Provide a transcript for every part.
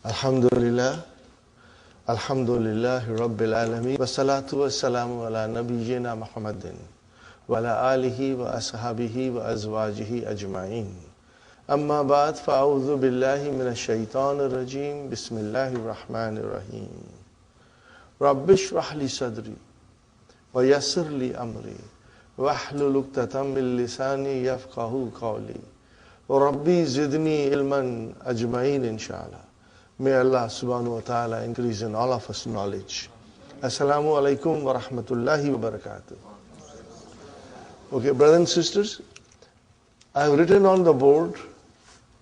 Alhamdulillah, Alhamdulillahi Rabbil Alameen, wa salatu wa salamu ala nabiyyina Muhammadin, wa ala alihi wa ashabihi wa azwajihi ajma'in. Amma ba'd, fa'awudhu billahi minash shaitanir rajim, bismillahir rahmanir rahim. Rabbi shrah li sadri, wa yassir li amri, wa ahlul uqdatam min lisani yafqahu qawli, wa rabbi zidni ilman ajma'in inshallah. May Allah subhanahu wa ta'ala increase in all of us knowledge. Assalamu alaikum wa rahmatullahi wa barakatuh. Okay, brothers and sisters, I have written on the board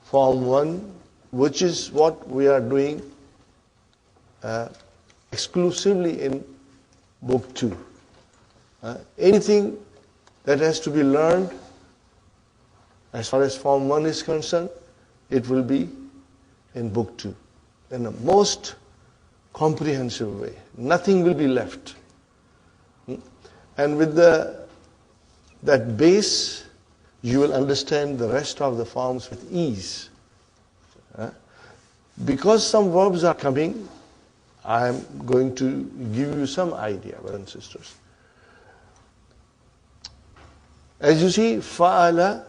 Form 1, which is what we are doing exclusively in Book 2. Anything that has to be learned as far as Form 1 is concerned, it will be in Book 2. In the most comprehensive way. Nothing will be left. And with that base, you will understand the rest of the forms with ease. Because some verbs are coming, I am going to give you some idea, brothers and sisters. As you see, fa'ala,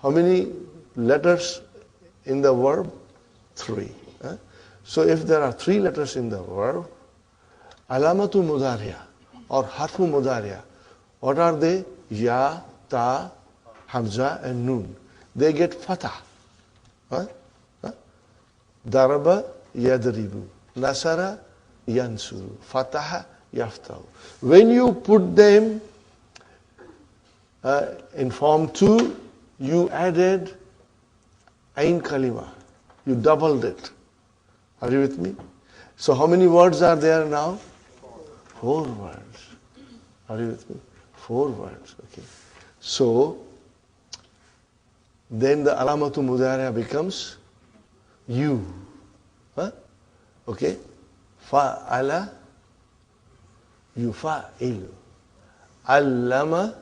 how many letters in the verb? 3. So if there are 3 letters in the verb, alamatu mudariya or harfu mudariya, what are they? Ya, ta, hamza and nun. They get fatah. Daraba yadribu, nasara yansuru, fataha yaftahu. When you put them in Form 2, you added ain kalima. You doubled it. Are you with me? So how many words are there now? 4 words. Are you with me? 4 words. Okay. So then the alamatu mudariya becomes you. Okay. Fa'ala yufa'ilu. Allama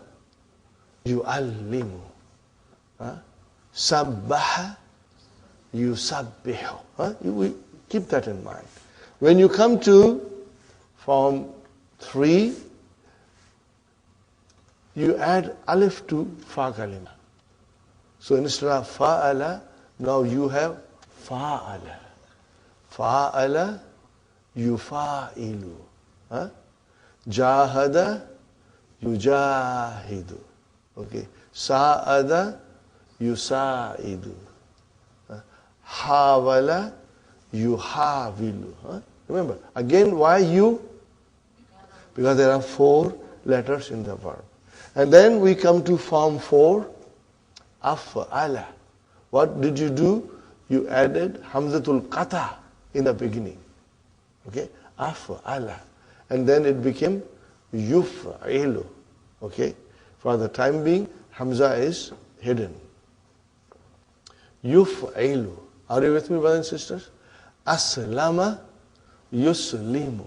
yu'allimu. Sabbaha yusabbihu. You keep that in mind. When you come to Form 3, you add alif to fa kalima. So instead of fa'ala, now you have fa'ala. Fa'ala yufa'ilu. Jahada yujahidu. Okay. Sa'ada yusa'idu. Hawala yuhawilu. Remember, again, why you? Because there are 4 letters in the verb. And then we come to Form 4, af'ala. What did you do? You added hamzatul qata in the beginning. Okay? Af'ala. And then it became yuf'ilu. Okay? For the time being, hamza is hidden. Yuf'ilu. Are you with me, brothers and sisters? Aslama yuslimu.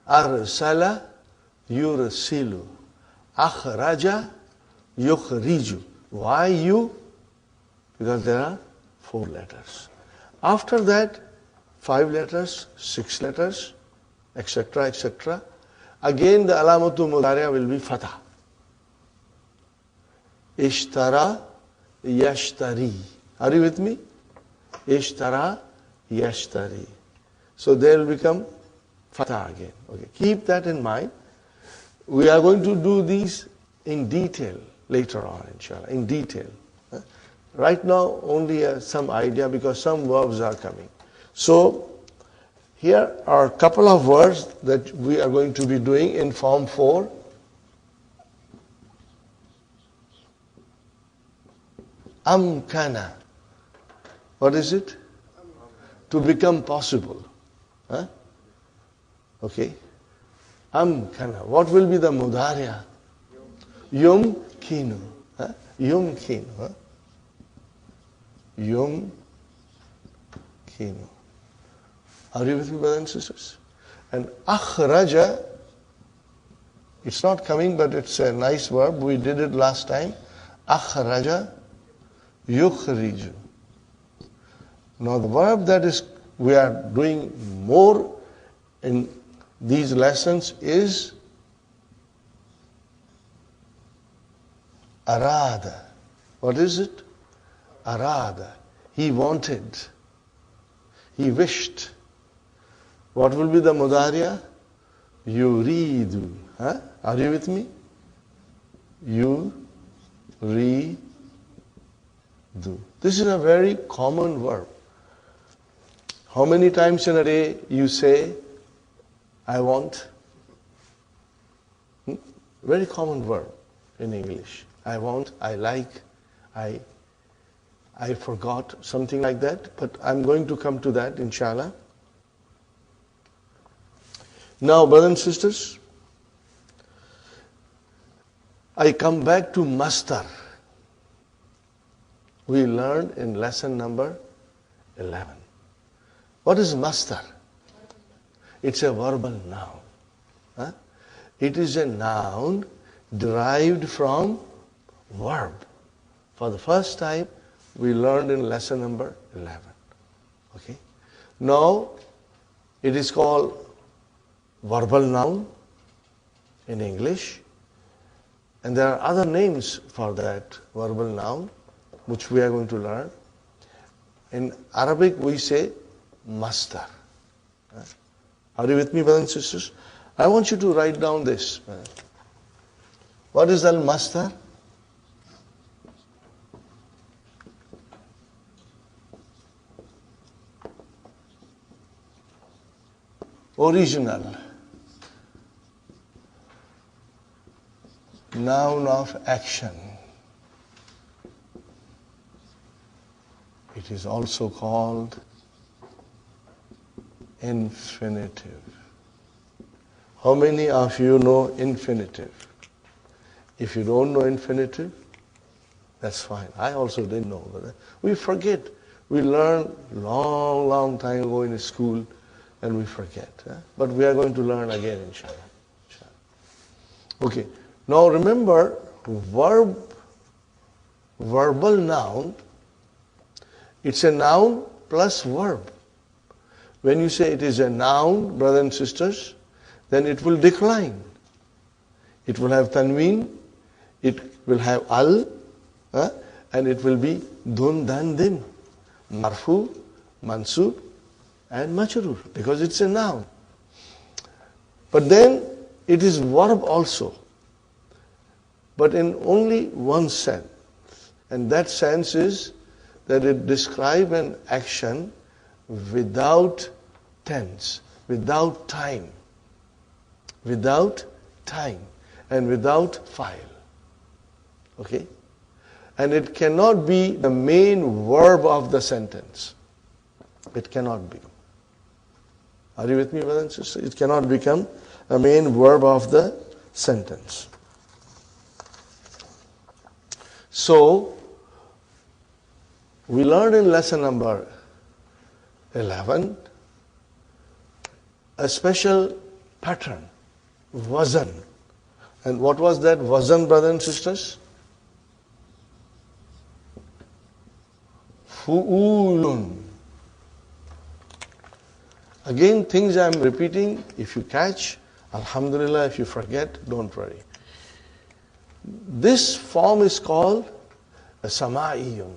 Arsala yursilu. Akhraja yukhriju. Why you? Because there are 4 letters. After that, 5 letters, 6 letters, etc., etc. Again, the alamatu mudariya will be fatah. Ishtara yashtari. Are you with me? Ishtara yashtari. So they will become fatah again. Okay. Keep that in mind. We are going to do these in detail later on, inshallah, in detail. Right now, only some idea because some verbs are coming. So, here are a couple of words that we are going to be doing in Form 4. Amkana. What is it? To become possible. Okay. Amkana. What will be the mudariya? Yumkinu. Yumkinu. Yumkinu. Are you with me, brothers and sisters? And akhraja, it's not coming, but it's a nice verb. We did it last time. Akhraja yukhriju. Now the verb that is we are doing more in these lessons is arada. What is it? Arada. He wanted. He wished. What will be the mudariya? Yuridu. Huh? Are you with me? Yuridu. This is a very common verb. How many times in a day you say, I want? Very common verb in English. I want, I like, I forgot, something like that. But I'm going to come to that, inshallah. Now, brothers and sisters, I come back to mastar. We learned in lesson number 11. What is mastar? It's a verbal noun. Huh? It is a noun derived from verb. For the first time, we learned in lesson number 11. Okay. Now, it is called verbal noun in English. And there are other names for that verbal noun, which we are going to learn. In Arabic, we say mastar. Are you with me, brothers and sisters? I want you to write down this. What is al-mastar? Original. Noun of action. It is also called infinitive. How many of you know infinitive? If you don't know infinitive, that's fine. I also didn't know. But we forget. We learned long time ago in school and we forget. But we are going to learn again, inshallah. Okay. Now remember, verbal noun, it's a noun plus verb. When you say it is a noun, brothers and sisters, then it will decline. It will have tanween, it will have al, and it will be dun, dan, din, marfu, mansub, and majrur, because it's a noun. But then it is verb also, but in only one sense. And that sense is that it describes an action without tense, without time, and without file. Okay? And it cannot be the main verb of the sentence. It cannot be. Are you with me, brothers and sisters? It cannot become a main verb of the sentence. So, we learned in lesson number 11 a special pattern, wazan. And what was that wazan, brothers and sisters? Fu'ulun. Again, things I am repeating, if you catch, alhamdulillah, if you forget, don't worry. This form is called a sama'iyun.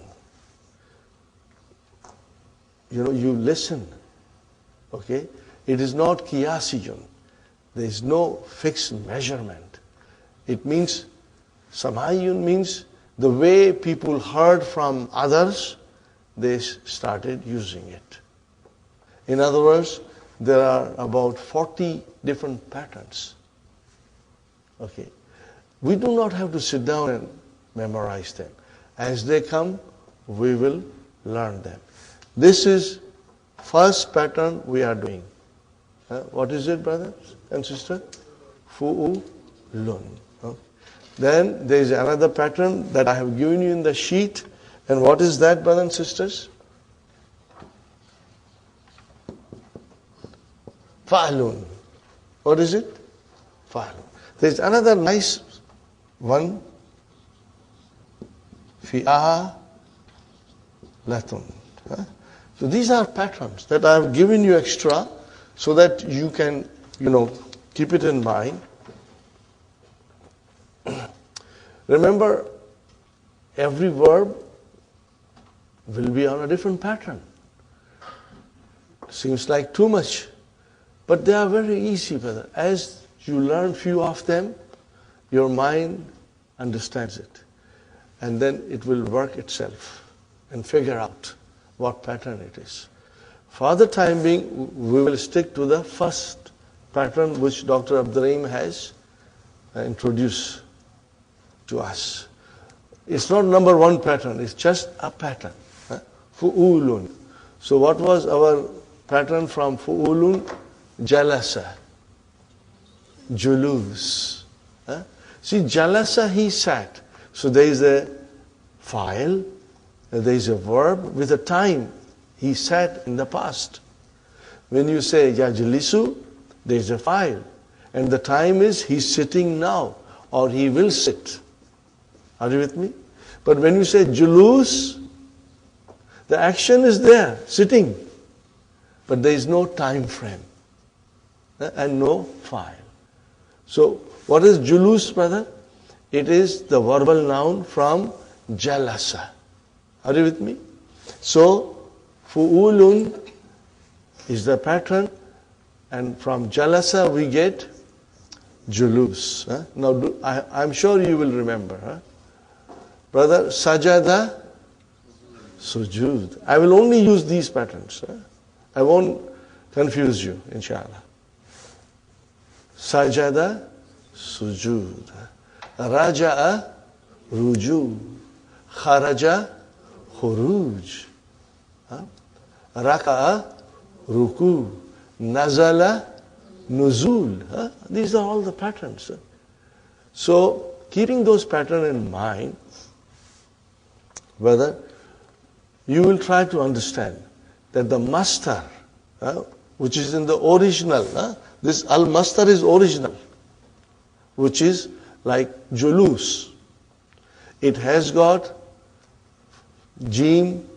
You listen. Okay? It is not qiyasiyun. There is no fixed measurement. It means, sama'iyun means the way people heard from others, they started using it. In other words, there are about 40 different patterns. Okay. We do not have to sit down and memorize them. As they come, we will learn them. This is first pattern we are doing. What is it, brothers and sisters? Fu'ulun. Okay. Then there is another pattern that I have given you in the sheet. And what is that, brothers and sisters? Fa'lun. What is it? Fa'lun. There is another nice one. Fi'alatun. So these are patterns that I have given you extra so that you can, keep it in mind. Remember, every verb will be on a different pattern. Seems like too much, but they are very easy, brother. As you learn few of them, your mind understands it. And then it will work itself and figure out what pattern it is. For the time being, we will stick to the first pattern which Dr. Abdurrahim has introduced to us. It's not number one pattern, it's just a pattern. Fu'ulun. So what was our pattern from fu'ulun? Jalasa. Julus. See, jalasa, he sat. So there is a file, there is a verb with a time. He sat in the past. When you say yajlisu, there is a file. And the time is he's sitting now or he will sit. Are you with me? But when you say julus, the action is there, sitting. But there is no time frame and no file. So what is julus, brother? It is the verbal noun from jalasa. Are you with me? So fu'ulun is the pattern, and from jalasa we get julus. Now I'm sure you will remember. Brother, sajada, sujud. I will only use these patterns. I won't confuse you, inshallah. Sajada, sujud. Raja'a, ruju. Kharaja, khuruj. Raka'a, ruku. Nazala, nuzul. These are all the patterns. So, keeping those patterns in mind, whether you will try to understand that the mastar, which is in the original, this al-mastar is original, which is like julus. It has got jim,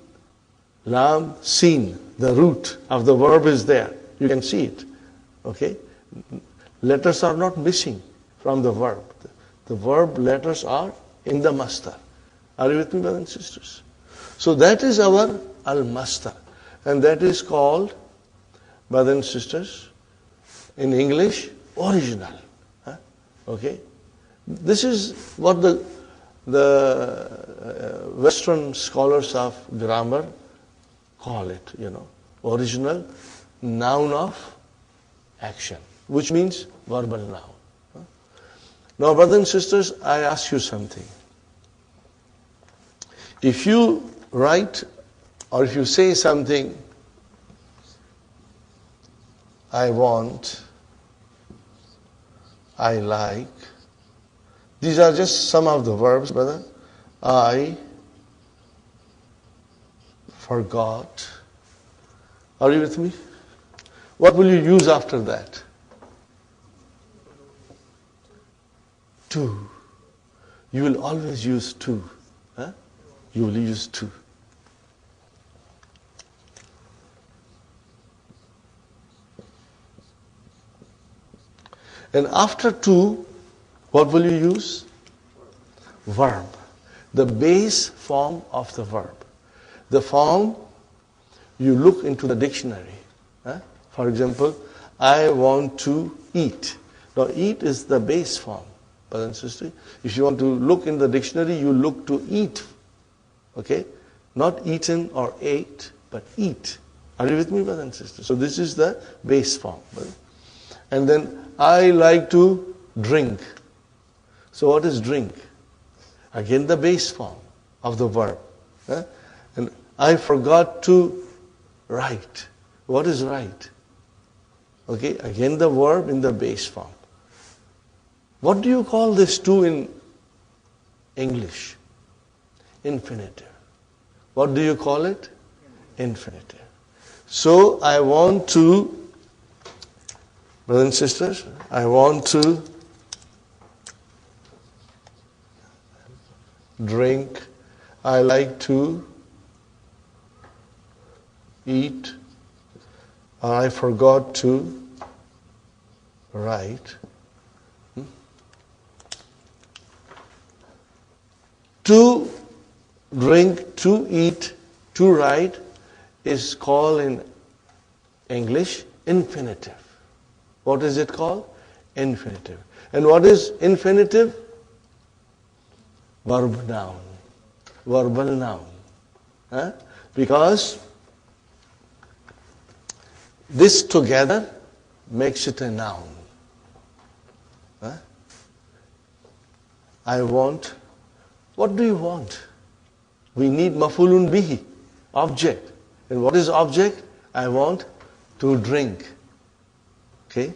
lam, sin. The root of the verb is there. You can see it. Okay? Letters are not missing from the verb. The verb letters are in the mastar. Are you with me, brothers and sisters? So that is our al-mastar. And that is called, brothers and sisters, in English, original. Okay? This is what the Western scholars of grammar call it, original noun of action, which means verbal noun. Now, brothers and sisters, I ask you something. If you write or if you say something, I want, I like, these are just some of the verbs, brother. I forgot. Are you with me? What will you use after that? To. You will always use to. You will use to. And after to, what will you use? Verb. The base form of the verb. The form, you look into the dictionary. For example, I want to eat. Now, eat is the base form, brothers and sisters. If you want to look in the dictionary, you look to eat. Okay? Not eaten or ate, but eat. Are you with me, brothers and sisters? So this is the base form. And then, I like to drink. So what is drink? Again, the base form of the verb. And I forgot to write. What is write? Okay, again the verb in the base form. What do you call this to in English? Infinitive. What do you call it? Infinitive. So I want to, brothers and sisters, I want to drink. I like to eat, or I forgot to write. To drink, to eat, to write is called in English infinitive. What is it called? Infinitive. And what is infinitive? Verb noun. Verbal noun. Because this together makes it a noun. I want. What do you want? We need mafulun bihi, object. And what is object? I want to drink. Okay?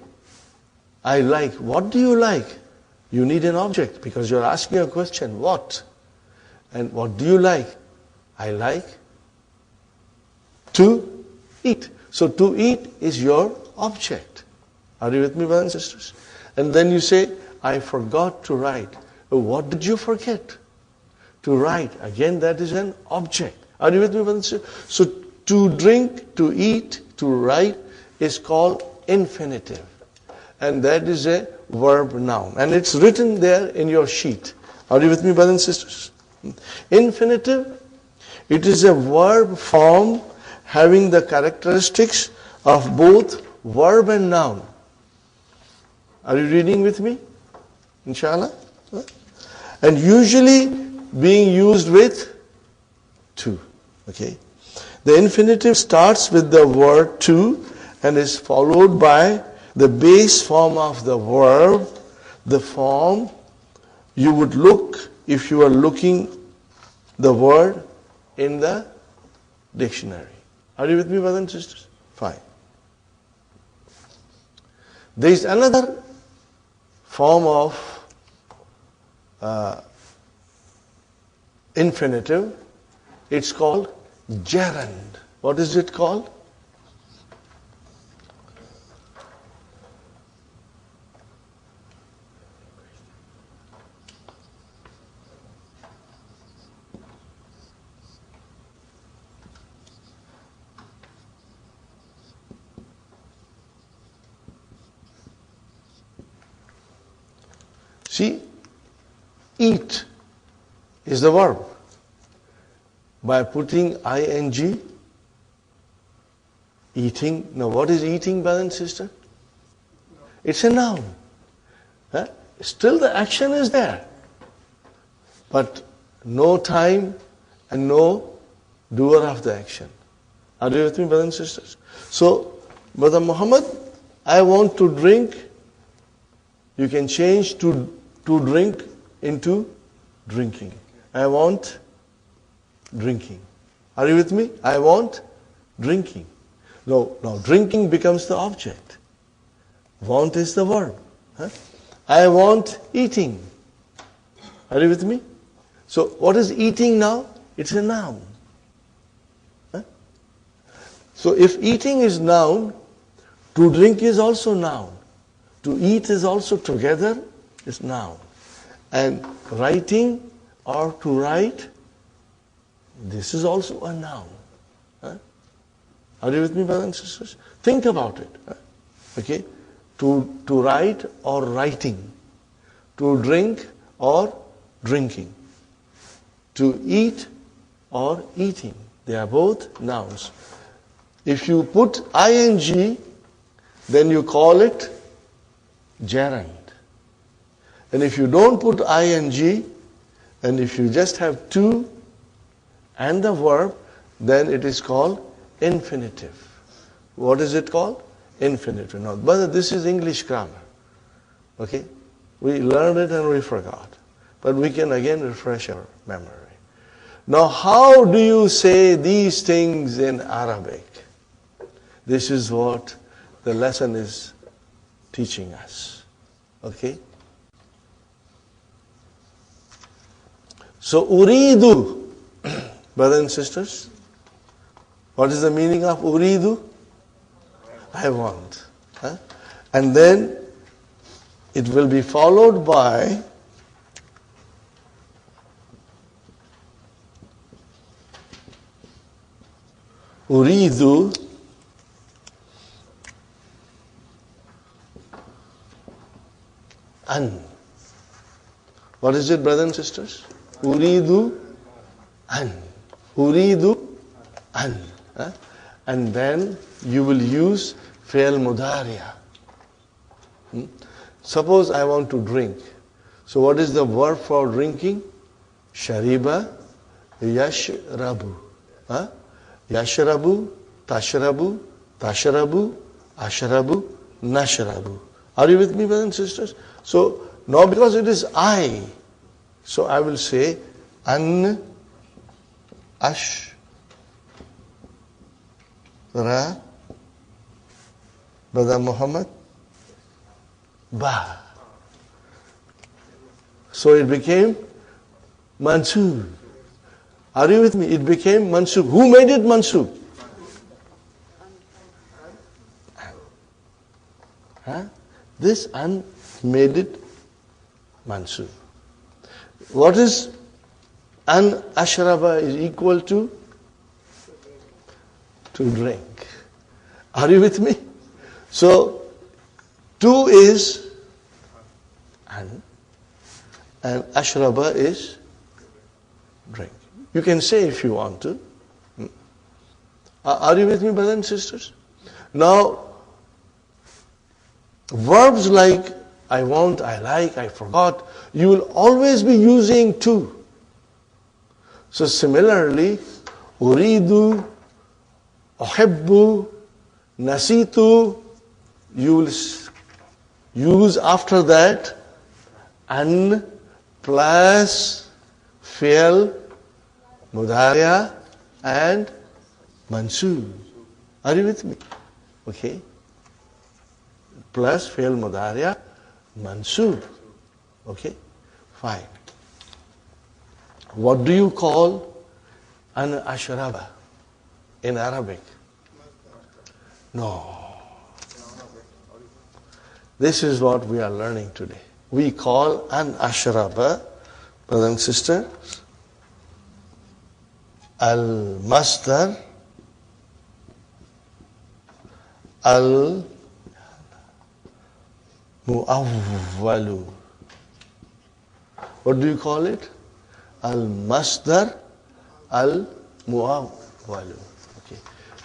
I like. What do you like? You need an object because you're asking a question. What? And what do you like? I like to eat. So to eat is your object. Are you with me, brothers and sisters? And then you say, I forgot to write. What did you forget? To write. Again, that is an object. Are you with me, brothers and sisters? So to drink, to eat, to write is called infinitive. And that is a verb noun. And it's written there in your sheet. Are you with me, brothers and sisters? Infinitive, it is a verb form having the characteristics of both verb and noun. Are you reading with me? Inshallah? And usually being used with to. Okay? The infinitive starts with the word to and is followed by the base form of the verb, the form you would look if you are looking the word in the dictionary. Are you with me, brothers and sisters? Fine. There is another form of infinitive. It's called gerund. What is it called? See, eat is the verb. By putting ing, eating. Now, what is eating, brother and sister? It's a noun. Still the action is there. But no time and no doer of the action. Are you with me, brothers and sisters? So, Brother Muhammad, I want to drink. You can change to drink into drinking. I want drinking. Are you with me? I want drinking. No, drinking becomes the object. Want is the verb. I want eating. Are you with me? So what is eating now? It's a noun. So if eating is noun, to drink is also noun. To eat is also together is noun. And writing or to write, this is also a noun. Are you with me, brothers and sisters? Think about it. Okay? To write or writing. To drink or drinking. To eat or eating. They are both nouns. If you put ing, then you call it gerund. And if you don't put ing, and if you just have to and the verb, then it is called infinitive. What is it called? Infinitive. Now, brother, this is English grammar. Okay? We learned it and we forgot. But we can again refresh our memory. Now, how do you say these things in Arabic? This is what the lesson is teaching us. Okay? So, uridu, brothers and sisters, what is the meaning of uridu? I want. And then it will be followed by Uridu an. What is it, brothers and sisters? Uridu an. Uridu an. And then you will use fi'l mudariya. Suppose I want to drink. So what is the verb for drinking? Shariba, yashrabu. Yashrabu, tashrabu, tashrabu, ashrabu, nashrabu. Are you with me, brothers and sisters? So now because it is I, so I will say an ash ra Brother Muhammad ba. So it became mansub. Are you with me? It became mansub. Who made it mansub? This an made it mansub. What is an ashraba is equal to drink. Are you with me? So two is an and ashraba is drink. You can say if you want to. Are you with me, brothers and sisters? Now, verbs like I want, I like, I forgot, you will always be using to. So similarly, uridu, uhibbu, nasitu, you will use after that an plus fi'l mudariya and mansub. Are you with me? Okay. Plus fi'l mudariya, mansub. Okay. Fine. What do you call an ashraba in Arabic? No. This is what we are learning today. We call an ashraba, brothers and sisters, al-masdar, al-mu'awwalu. What do you call it? Al-masdar, al-mu'awwalu. Okay.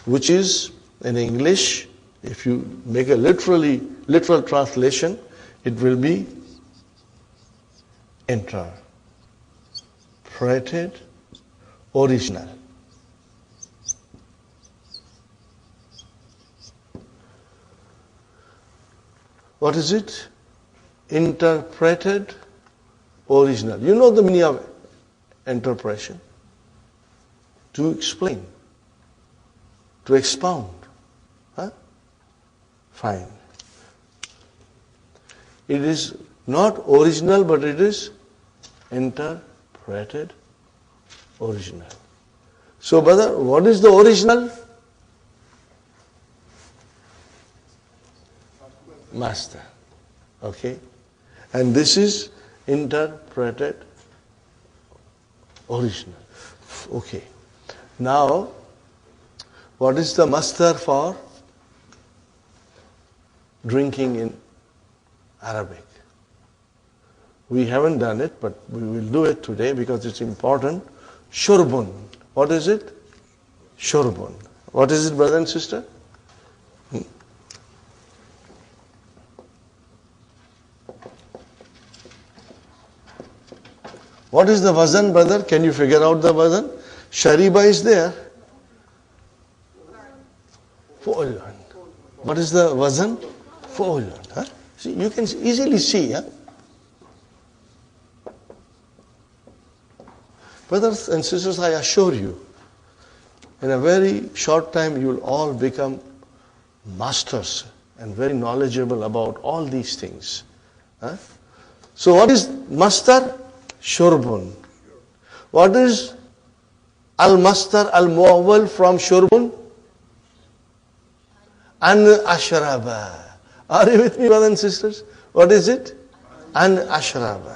Which is, in English, if you make a literal translation, it will be interpreted original. What is it? Interpreted original. You know the meaning of interpretation? To explain, to expound. Fine. It is not original, but it is interpreted original. So, brother, what is the original? Master. Okay. And this is interpreted original. Okay. Now, what is the master for drinking in Arabic? We haven't done it, but we will do it today because it's important. Shurbun. What is it? Shurbun. What is it, brother and sister? What is the wazan, brother? Can you figure out the wazan? Shariba is there. Fu'ulun. What is the wazan? Fu'ulun. See, you can easily see. Brothers and sisters, I assure you, in a very short time you will all become masters and very knowledgeable about all these things. So what is mastar? Shurbun. What is al-mastar al-muawwal from shurbun? An ashraba. Are you with me, brothers and sisters? What is it? An ashraba.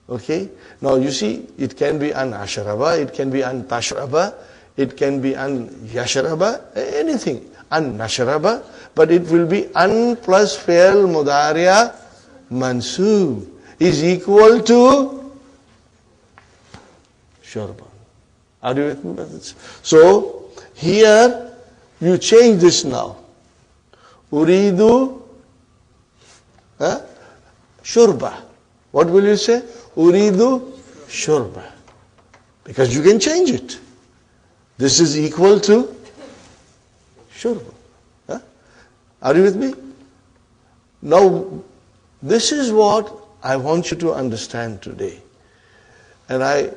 Okay. Now you see, it can be an ashraba, it can be an tashraba, It can be an yashraba, anything. An nashraba, but it will be an plus fi'l mudari'a mansoob is equal to shurban. Are you with me? So, here you change this now. Uridu shurba. What will you say? Uridu shurba. Because you can change it. This is equal to shurba. Are you with me? Now, this is what I want you to understand today. And I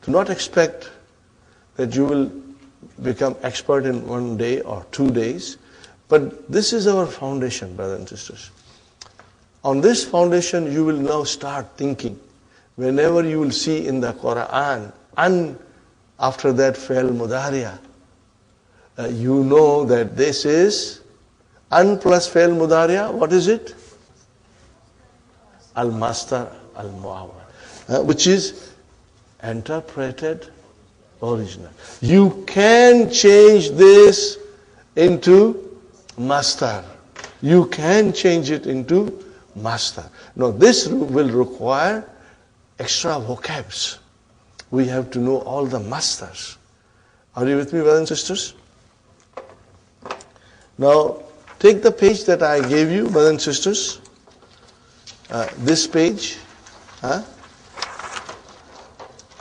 do not expect that you will become expert in 1 day or 2 days. But this is our foundation, brothers and sisters. On this foundation, you will now start thinking. Whenever you will see in the Quran, an after that fi'l mudari'a, you know that this is an plus fi'l mudari'a. What is it? Al-Mastar al-Mu'awwal, which is interpreted original. You can change this into mastar. You can change it into mastar. Now this will require extra vocabs. We have to know all the masters. Are you with me, brothers and sisters? Now take the page that I gave you, brothers and sisters. This page.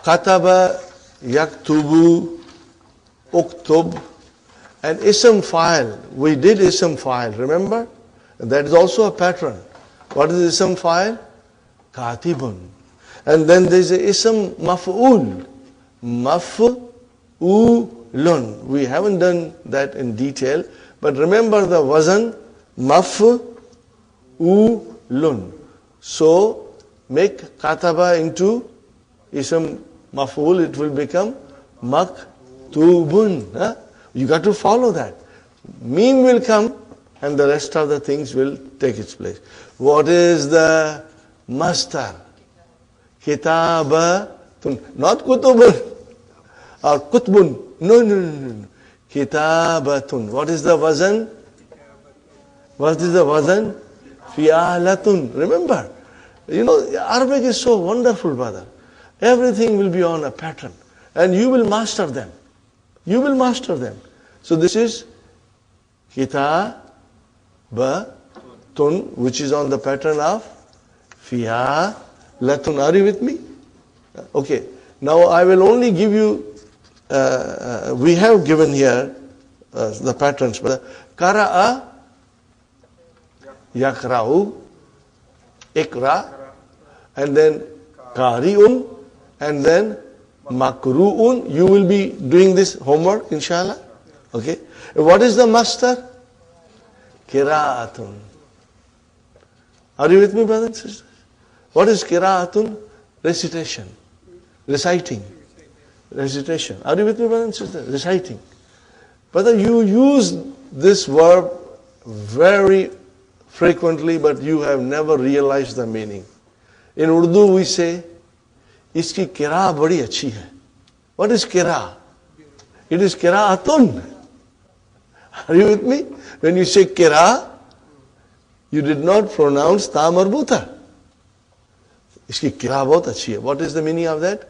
Kataba yaktubu uktub. And ism file. We did ism file, remember? That is also a pattern. What is ism file? Katibun. And then there is a ism maf'ul. Maf'ulun. We haven't done that in detail. But remember the wazan, maf'ulun. So, make kataba into ism maf'ul, it will become maktubun. You got to follow that. Meme will come and the rest of the things will take its place. What is the mastar? Kitabatun. Not kutubun or kutbun. No. Kitabatun. What is the wazan? What is the wazan? Fi'alatun. Remember, Arabic is so wonderful, brother. Everything will be on a pattern. And you will master them. You will master them. So this is kitabatun, which is on the pattern of fi'alatun. Are you with me? Okay. Now I will only give you, we have given here the patterns. Kara'a, yakra'u, ikra, and then kari'un, and then makru'un. You will be doing this homework, inshallah. Okay. What is the master? Qira'atun. Are you with me, brothers and sisters? What is qira'atun? Recitation. Reciting. Recitation. Are you with me, brothers and sisters? Reciting. Brother, you use this verb very frequently, but you have never realized the meaning. In Urdu we say, iski qira badi achhi hai. What is qira? It is qira'atun. Are you with me? When you say qira, you did not pronounce ta marbuta. Iski qira bahut achhi hai. What is the meaning of that?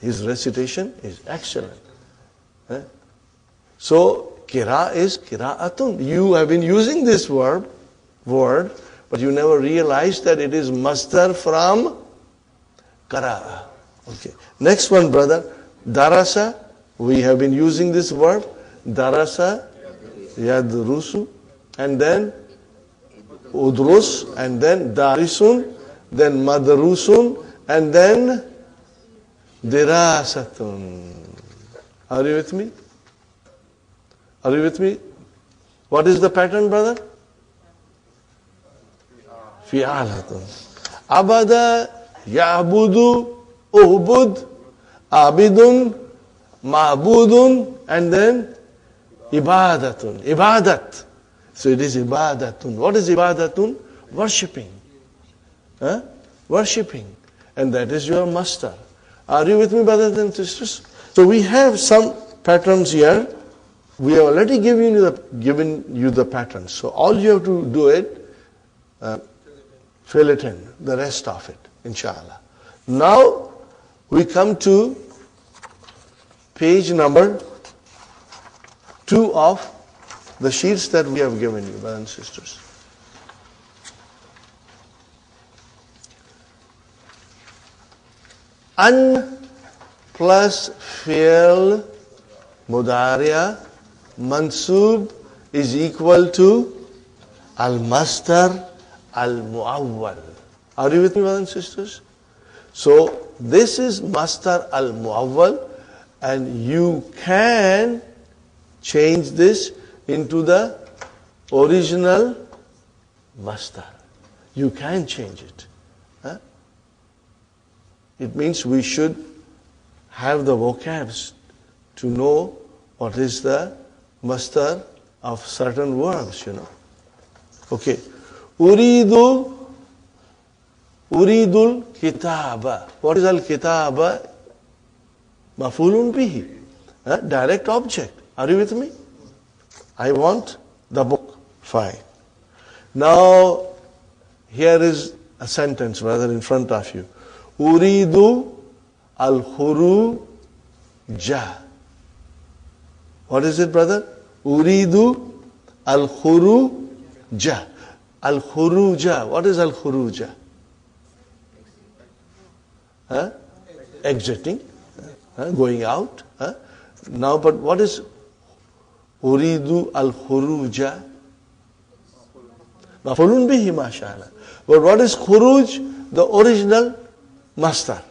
His recitation is excellent. So, qira is qira'atun. You have been using this word, but you never realized that it is masdar from qara'a. Okay. Next one, brother. Darasa. We have been using this verb. Darasa, yadrusu, and then udrus, and then darisun, then madrusun, and then dirasatun. Are you with me? Are you with me? What is the pattern, brother? Fi'alatun. Abada, ya'budu, uhbud, abidun, ma'budun, and then ibadatun. Ibadat. So it is ibadatun. What is ibadatun? Worshipping. Worshipping. And that is your master. Are you with me, brothers and sisters? So we have some patterns here. We have already given you the patterns. So all you have to do it, fill it in, the rest of it, inshallah. Now we come to page number 2 of the sheets that we have given you, brothers and sisters. An plus fi'l mudariya mansub is equal to al-masdar al-mu'awwal. Are you with me, brothers and sisters? So this is masdar al-mu'awwal, and you can change this into the original masdar. You can change it. It means we should have the vocabs to know what is the masdar of certain verbs, Okay. Uridul kitaba. What is al-kitaba? Mafulun bihi. Direct object. Are you with me? I want the book. Fine. Now, here is a sentence rather in front of you. Uridu al-khuruja. What is it, brother? Uridu al-khuruja. Al-khuruja. What is al-khuruja? Exiting. Going out. Now, but what is Uridu al-khuruja? Mafulun bihi, mashallah. But what is khuruj? The original masdar.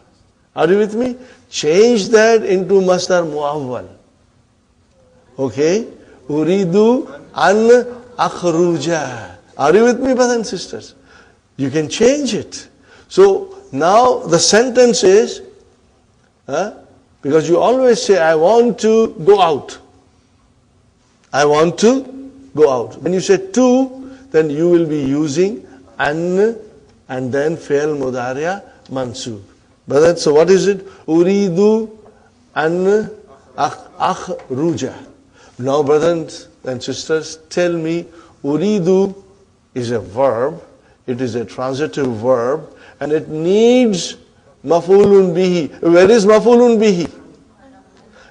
Are you with me? Change that into masdar muawwal. Okay? Uridu an akhruja. Are you with me, brothers and sisters? You can change it. So now the sentence is, because you always say, I want to go out. I want to go out. When you say to, then you will be using an and then fi'l mudariya mansub. Brother, so what is it? Uridu an akhruja. Now, brothers and sisters, tell me, uridu is a verb. It is a transitive verb, and it needs maf'ulun bihi. Where is maf'ulun bihi?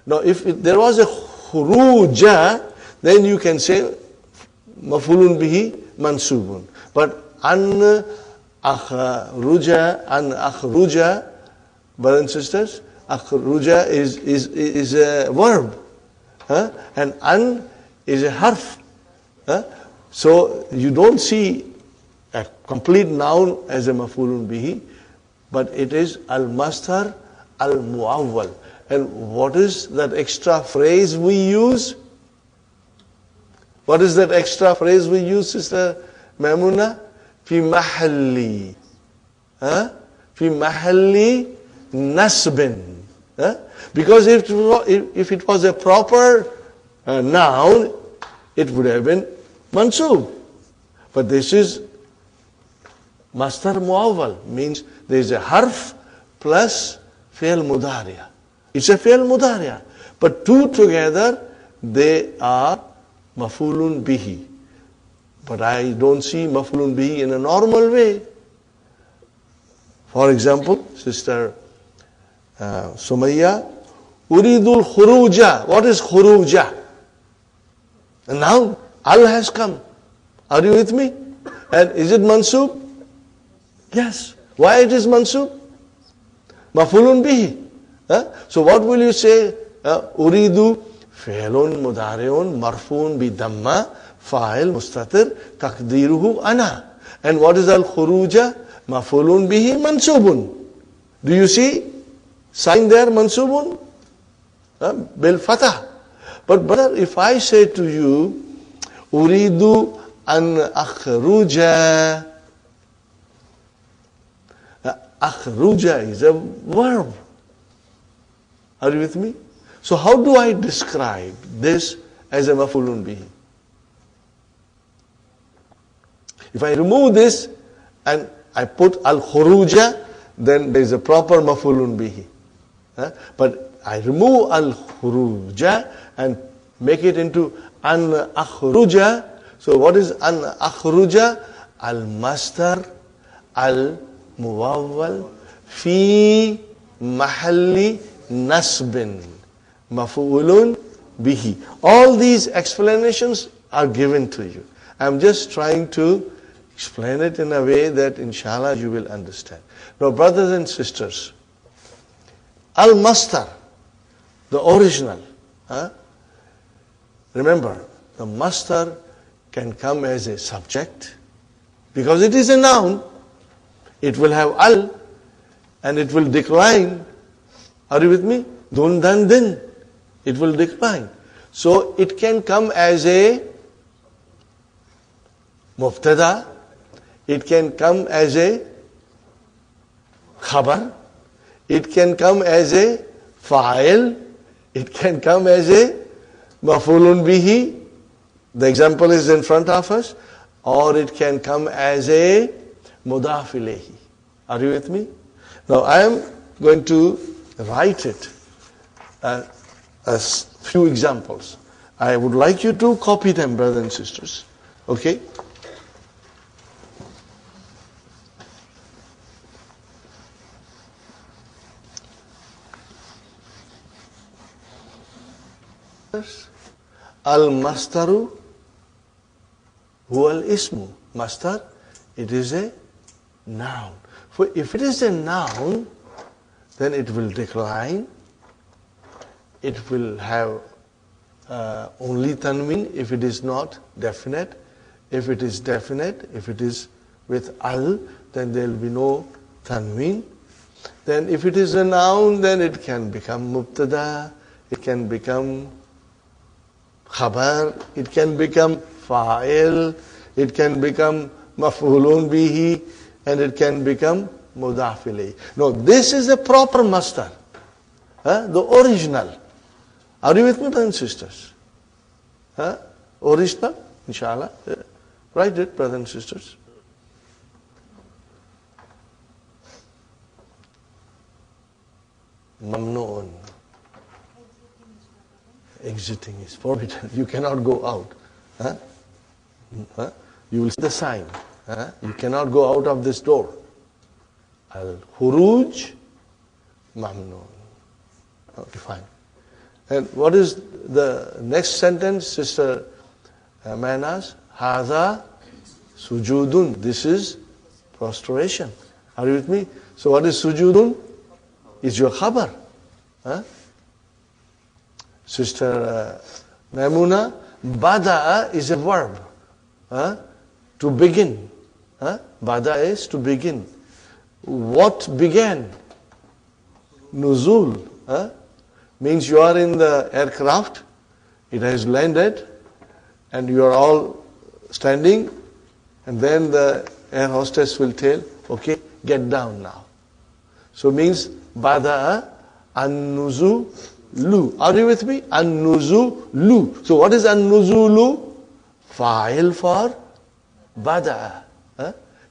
Now, if there was a khuruja, then you can say maf'ulun bihi mansubun. But an akhruja, brothers and sisters, akhruja is a verb. And an is a harf. So you don't see a complete noun as a maf'ulun bihi, but it is al-masdar al-mu'awwal. And what is that extra phrase we use? What is that extra phrase we use, Sister Maimuna? Fi mahalli. Fi mahalli nasbin. Because if it was a proper noun, it would have been mansub. But this is masdar muawwal, means there is a harf plus fi'l mudariya. It's a fi'l mudariya. But two together, they are maf'ulun bihi. But I don't see maf'ulun bihi in a normal way. For example, Sister Sumayya, Uridul khuruja. What is khuruja? And now al has come. Are you with me? And is it mansub? Yes. Why it is mansub? Maf'ulun bihi. So what will you say? Uridu fi'lun mudari'un marfu'un bi damma fa'il mustatir taqdiruhu ana. And what is al khuruja? Maf'ulun bihi mansubun. Do you see sign there, mansubun? Bil fatah. But brother, if I say to you, Uridu an akhruja. Akhruja is a verb. Are you with me? So how do I describe this as a maf'ulun bihi? If I remove this and I put al-khuruja, then there is a proper maf'ulun bihi. But I remove al-khuruja and make it into an-akhruja. So what is an-akhruja? Al-masdar al-muwawwal fi mahalli nasbin maf'ulun bihi. All these explanations are given to you. I'm just trying to explain it in a way that inshallah you will understand. Now brothers and sisters, al-masdar, the original. Remember, the masdar can come as a subject because it is a noun. It will have al and it will decline. Are you with me? Dun, dan, din. It will decline. So it can come as a mubtada. It can come as a khabar. It can come as a fa'il. It can come as a maf'ulun bihi. The example is in front of us. Or it can come as a mudaf ilayhi. Are you with me? Now I am going to write it as few examples. I would like you to copy them, brothers and sisters. Okay? Al-mastaru huwa al-ismu. Mastar, it is a noun. For if it is a noun, then it will decline. It will have only tanween if it is not definite. If it is definite, if it is with al, then there will be no tanween. Then if it is a noun, then it can become mubtada, it can become khabar, it can become fa'il, it can become maf'ulun bihi, and it can become mudaf ilayhi. No, this is a proper masdar, the original. Are you with me, brothers and sisters? Original, inshallah. Write it, brothers and sisters. Mamnoon. Exiting is forbidden. You cannot go out. You will see the sign. You cannot go out of this door. Al-Khuruj Mamnoon. Okay, fine. And what is the next sentence, Sister Manas? Hadha sujudun. This is prostration. Are you with me? So what is sujudun? Is your khabar. Sister Maimuna, bada'a is a verb. To begin. Bada is to begin. What began? Nuzul. Means you are in the aircraft, it has landed, and you are all standing, and then the air hostess will tell, okay, get down now. So means bada'a an-nuzulu. Are you with me? An-nuzulu. So what is an-nuzulu? Fa'il for bada'a.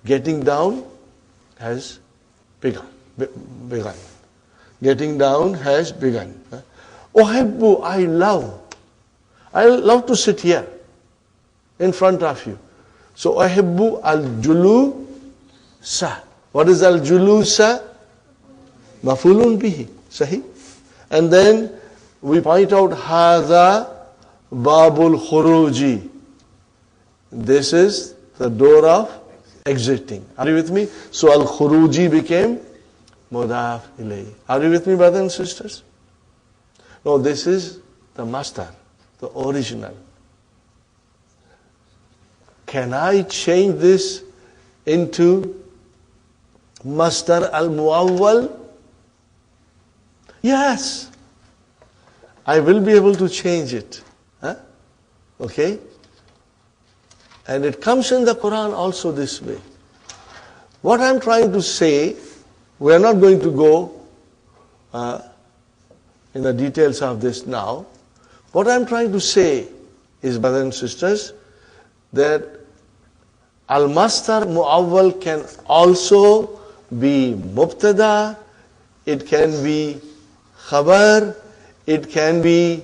Getting down has begun. Getting down has begun. Uhibbu, I love. I love to sit here in front of you. So uhibbu al-julusa. What is al-julusa? Maf'ulun bihi. Sahih. And then we point out hadha babul khuruji. This is the door of exiting. Are you with me? So al-khuruji became mudaf ilayhi. Are you with me, brothers and sisters? No, this is the masdar, the original. Can I change this into masdar al-muawwal? Yes. I will be able to change it. Okay? And it comes in the Quran also this way. What I'm trying to say, we are not going to go in the details of this now. What I'm trying to say is, brothers and sisters, that al-masdar mu'awwal can also be mubtada, it can be khabar, it can be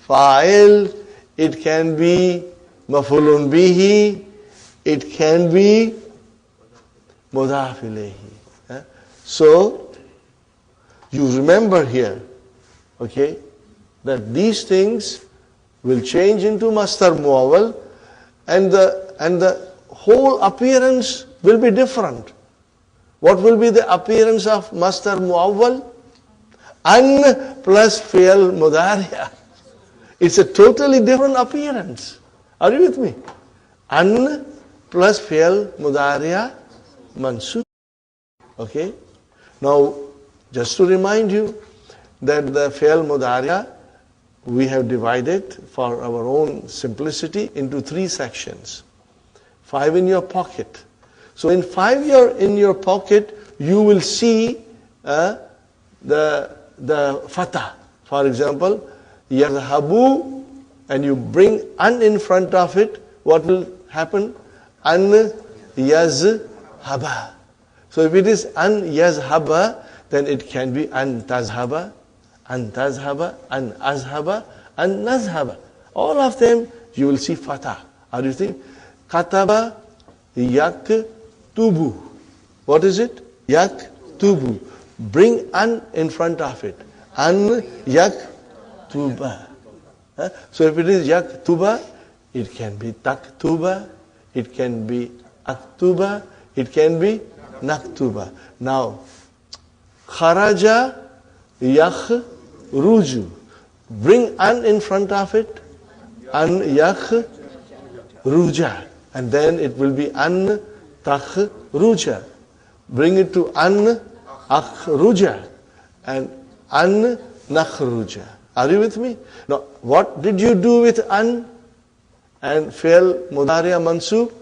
fa'il, it can be maf'ulun bihi, it can be mudaf ilayhi. So, you remember here, okay, that these things will change into masdar muawwal, and the whole appearance will be different. What will be the appearance of masdar muawwal? An plus fi'l mudari'a. It's a totally different appearance. Are you with me? An plus fi'l mudari'a mansub. Okay? Now, just to remind you that the fi'l mudari'a we have divided for our own simplicity into 3 sections. 5 in your pocket. So in 5 in your pocket, you will see the fatah. For example, yazhabu, and you bring an in front of it, what will happen? An yazhaba. So if it is an yazhaba, then it can be an tazhaba, an tazhaba, an azhaba, an nazhaba. All of them you will see fatah. Are you think? Kataba yaktubu. What is it? Yaktubu. Bring an in front of it. An yaktuba. So if it is yaktuba, it can be taktuba, it can be aktuba, it can be naktuba. Now, kharaja yakhruju. Bring an in front of it. An yakhruja. And then it will be an takhruja. Bring it to an akhruja. And an nakhruja. Are you with me? Now, what did you do with an and fi'l mudari'a mansub?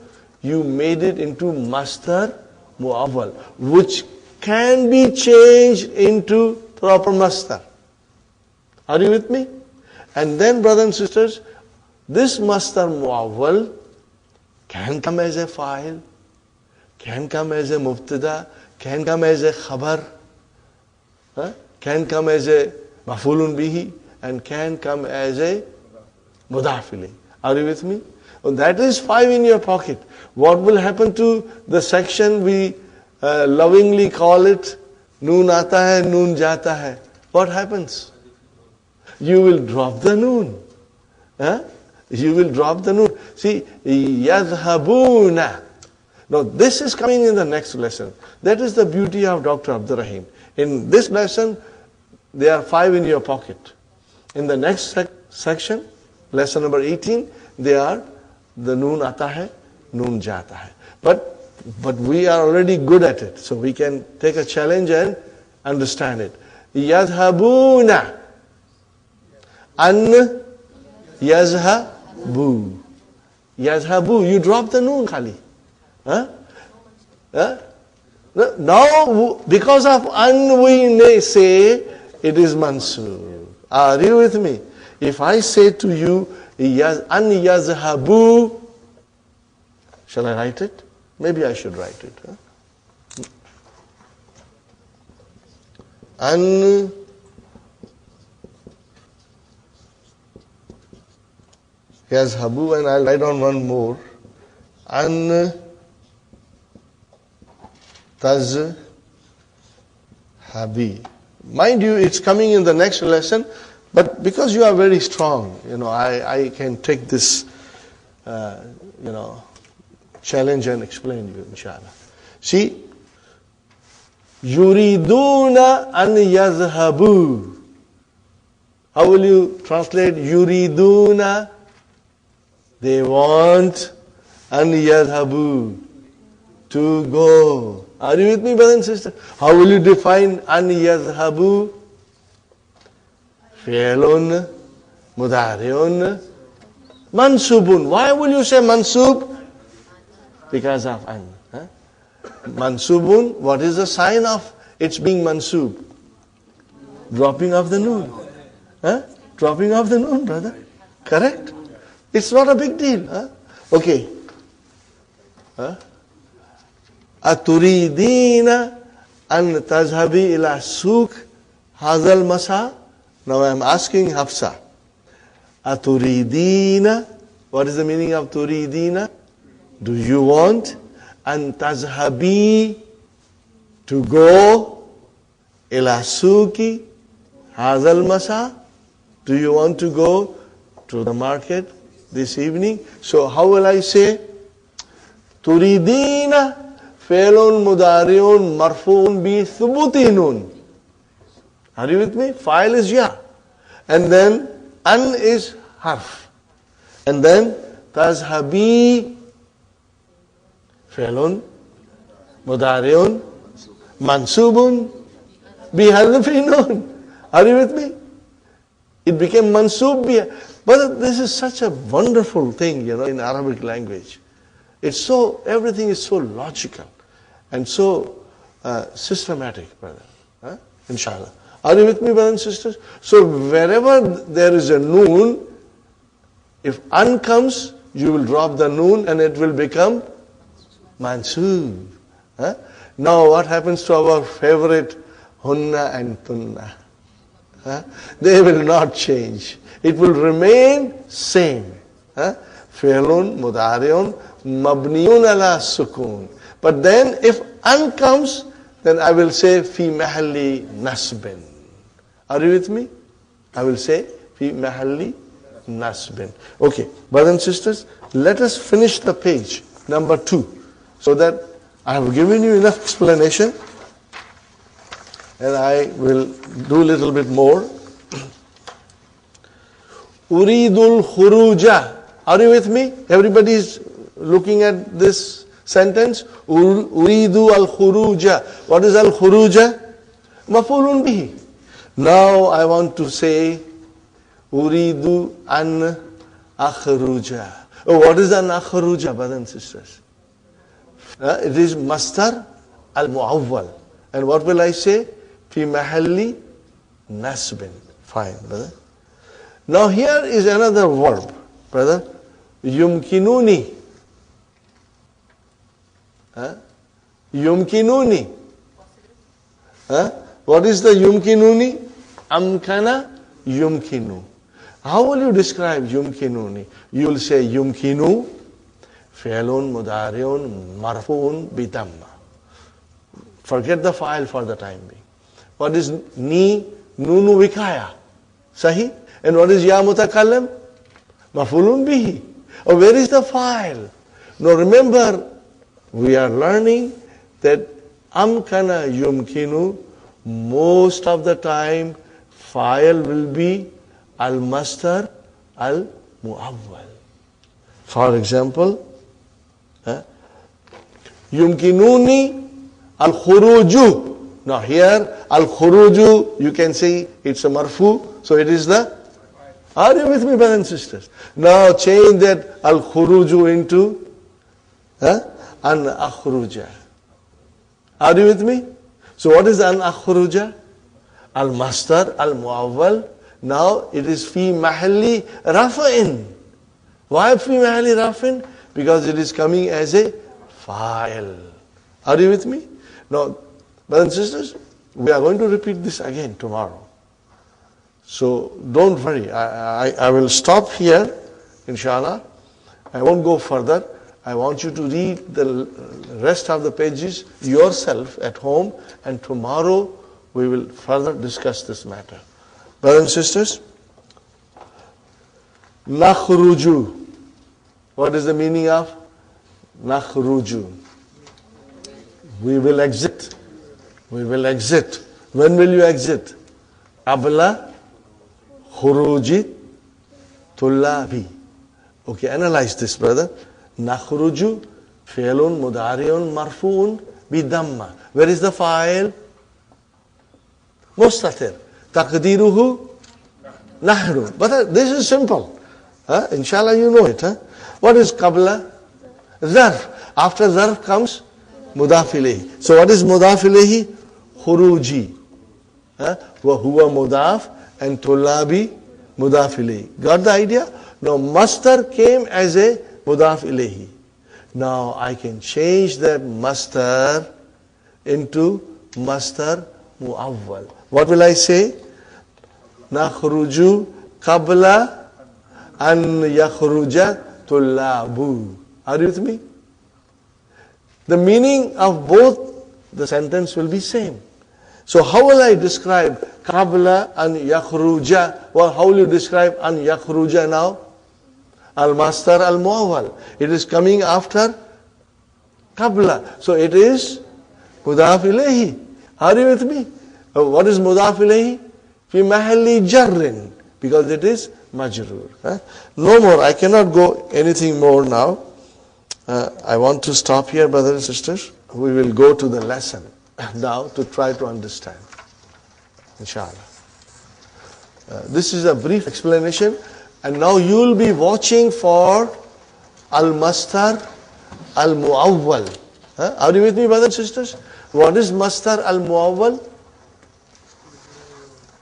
You made it into masdar muawwal, which can be changed into proper masdar. Are you with me? And then, brothers and sisters, this masdar muawwal can come as a fa'il, can come as a mubtada, can come as a khabar, can come as a maf'ulun bihi, and can come as a mudaf ilayh. Are you with me? And that is 5 in your pocket. What will happen to the section we lovingly call it noon aata hai, noon jata hai? What happens? You will drop the noon. You will drop the noon. See, yadhabuna. Now this is coming in the next lesson. That is the beauty of Dr. Abdur Rahim. In this lesson, there are 5 in your pocket. In the next section, lesson number 18, they are the noon aata hai, noon jata hai. But we are already good at it, so we can take a challenge and understand it. Yadhabuna. An yazhabu. Yazhabu. You drop the noon, Khali. Now, because of an, we may say it is mansub. Are you with me? If I say to you, an yazhabu, shall I write it? Maybe I should write it. An yazhabu, and I'll write on one more. An tazhabi. Mind you, it's coming in the next lesson, but because you are very strong, I can take this, challenge and explain to you, inshallah. See, yuriduna an yazhabu. How will you translate yuriduna? They want an yazhabu, to go. Are you with me, brothers and sisters? How will you define an yazhabu? Fi'lun mudari'un mansubun. Why will you say mansub? Because of an. Mansubun, what is the sign of its being mansub? Dropping of the noon. Dropping of the noon, brother. Correct? It's not a big deal. Okay. Aturidina an tazhabi ila souk hazal masa. Now I am asking Hafsa, Aturidina, what is the meaning of turidina? Do you want? An tazhabi, to go, ila suki, hazal masa? Do you want to go to the market this evening? So how will I say? Turidina, fe'lun mudariun marfu'un bi thubutinun. Are you with me? File is ya. And then an is harf. And then tazhabi, fe'lun mudariun mansubun bi harfi nun. Are you with me? It became mansub bi. But this is such a wonderful thing, in Arabic language. It's so, everything is so logical and so systematic, brother. Inshallah. Are you with me, brothers and sisters? So wherever there is a noon, if an comes, you will drop the noon and it will become mansub. Now what happens to our favorite hunna and tunna? They will not change. It will remain same. Fi'lun, mudari'un, mabniyun ala sukun. But then if an comes, then I will say fi mahalli nasbin. Are you with me? I will say fi mahalli nasbin. Okay, brothers and sisters, let us finish the page, number 2, so that I have given you enough explanation, and I will do a little bit more. Uridul khuruja. Are you with me? Everybody is looking at this sentence. Uridu al khuruja. What is al khuruja? Maf'ulun bihi. Now I want to say Uridu an akhruja. Oh, what is an akhruja, brothers and sisters? It is mastar al-mu'awwal. And what will I say? Fi mahalli nasbin. Fine, brother. Now here is another verb, brother. Yumkinuni. Yumkinuni. What is the yumkinuni? Amkana yumkinu. How will you describe yumkinuni? You will say yumkinu, fi'lun mudari'un marfu'un bidamma. Forget the file for the time being. What is ni? Nunu vikaya. Sahi? And what is ya mutakallim? Maf'ulun bihi. Oh, where is the file? Now remember, we are learning that amkana yumkinu, most of the time file will be al-mastar al-mu'awwal. For example, yumkinuni al-khuruju. Now here al-khuruju, you can say it's a marfu, so it is the. Are you with me, brothers and sisters? Now change that al-khuruju into an akhruja. Are you with me? So what is an akhruja? Al-mastar al-mu'awwal. Now it is fi mahalli rafa'in. Why fi mahalli rafa'in? Because it is coming as a file. Are you with me? Now, brothers and sisters, we are going to repeat this again tomorrow. So don't worry. I will stop here, inshallah. I won't go further. I want you to read the rest of the pages yourself at home, and tomorrow we will further discuss this matter. Brothers and sisters, nakhruju. What is the meaning of nakhruju? We will exit. We will exit. When will you exit? Qabla khuruji tullabi. Okay, analyze this, brother. Nakhruju, fi'lun mudari'un marfu'un bidamma. Where is the file? Mustatir. Taqdiruhu nahru. But this is simple. Inshallah you know it. What is qabla? Zarf. After zarf comes mudaf ilayhi. So what is mudaf ilayhi? Khuruji. Wa huwa mudaf and tullabi mudaf ilayhi. Got the idea? Now mastar came as a mudaf ilayhi. Now I can change that mastar into mastar mu'awwal. What will I say? nakhruju qabla an yakhruja tullabu. Are you with me? The meaning of both the sentence will be same. So how will I describe qabla an yakhruja? Well, how will you describe an yakhruja now? Al-masdar al-muawwal. It is coming after qabla. So it is mudaf ilayhi. Are you with me? What is mudaf ilayhi? Fi mahalli jarrin. Because it is majroor. No more. I cannot go anything more now. I want to stop here, brothers and sisters. We will go to the lesson now to try to understand. Inshallah. This is a brief explanation. And now you will be watching for al-masdar al-muawwal. Are you with me, brothers and sisters? What is masdar al-muawwal?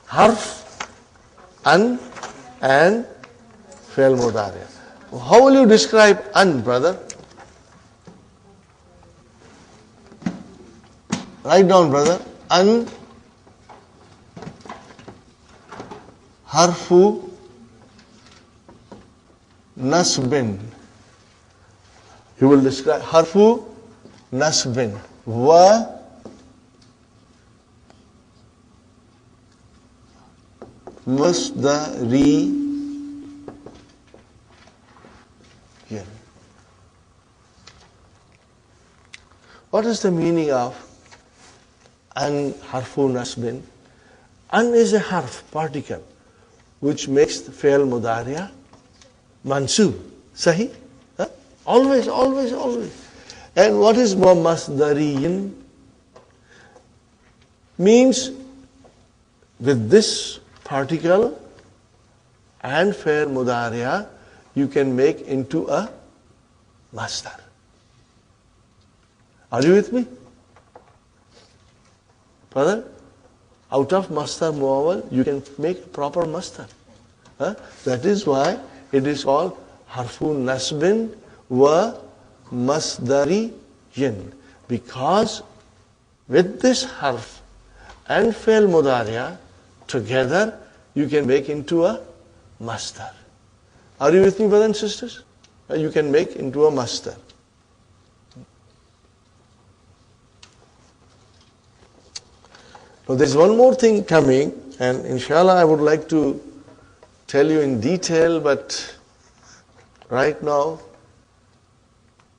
Harf, an, and fi'l mudari. How will you describe an, brother? Write down, brother. An harfu nasbin. You will describe harfu nasbin. Wa masdari. What is the meaning of an harfu nasbin? An is a harf, particle, which makes the fi'l mudariya mansub. Sahi? Always, always, always. And what is masdariyin? Means with this particle and fi'l mudariya, you can make into a masdar. Are you with me? Brother, out of masdar muawwal, you can make proper masdar. That is why it is called harfu nasbin wa masdariyin. Because with this harf and fi'l mudariya together, you can make into a masdar. Are you with me, brothers and sisters? You can make into a masdar. Now there's one more thing coming, and inshallah I would like to tell you in detail, but right now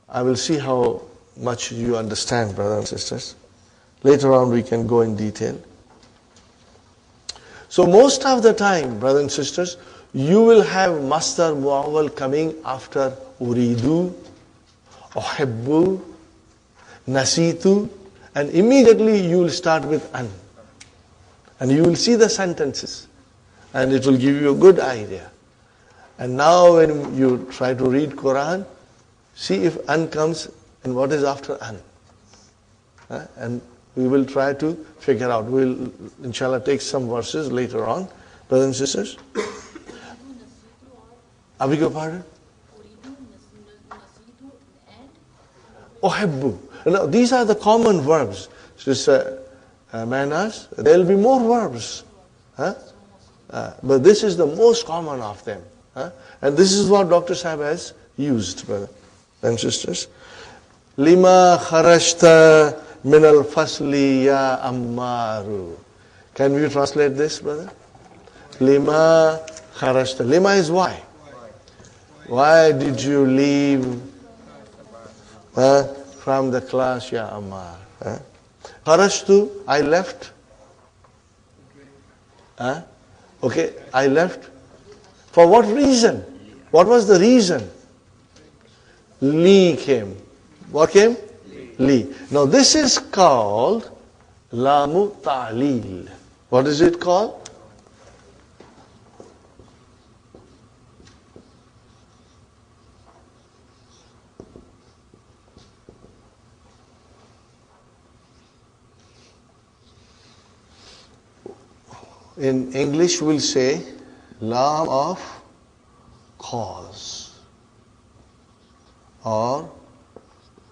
I will see how much you understand, brothers and sisters. Later on we can go in detail. So most of the time, brothers and sisters, you will have masdar muawwal coming after uridu, uhibbu, nasitu, and immediately you will start with an. And you will see the sentences, and it will give you a good idea. And now when you try to read Quran, see if an comes and what is after an. And we will try to figure out. We will, inshallah, take some verses later on. Brothers and sisters. I beg your pardon? Uhibbu. Now, these are the common verbs. Sister Manas, there will be more verbs. But this is the most common of them. And this is what Dr. Sahib has used, brothers and sisters. Lima kharashta min al-fasli ya ammaru. Can we translate this, brother? Lima kharashta. Lima is why. Why did you leave from the class, ya Ammar? Kharashtu, I left. Okay, I left. For what reason? What was the reason? Li came. What came? Li. Now this is called Lamu Ta'lil. What is it called? In English we'll say lam of cause or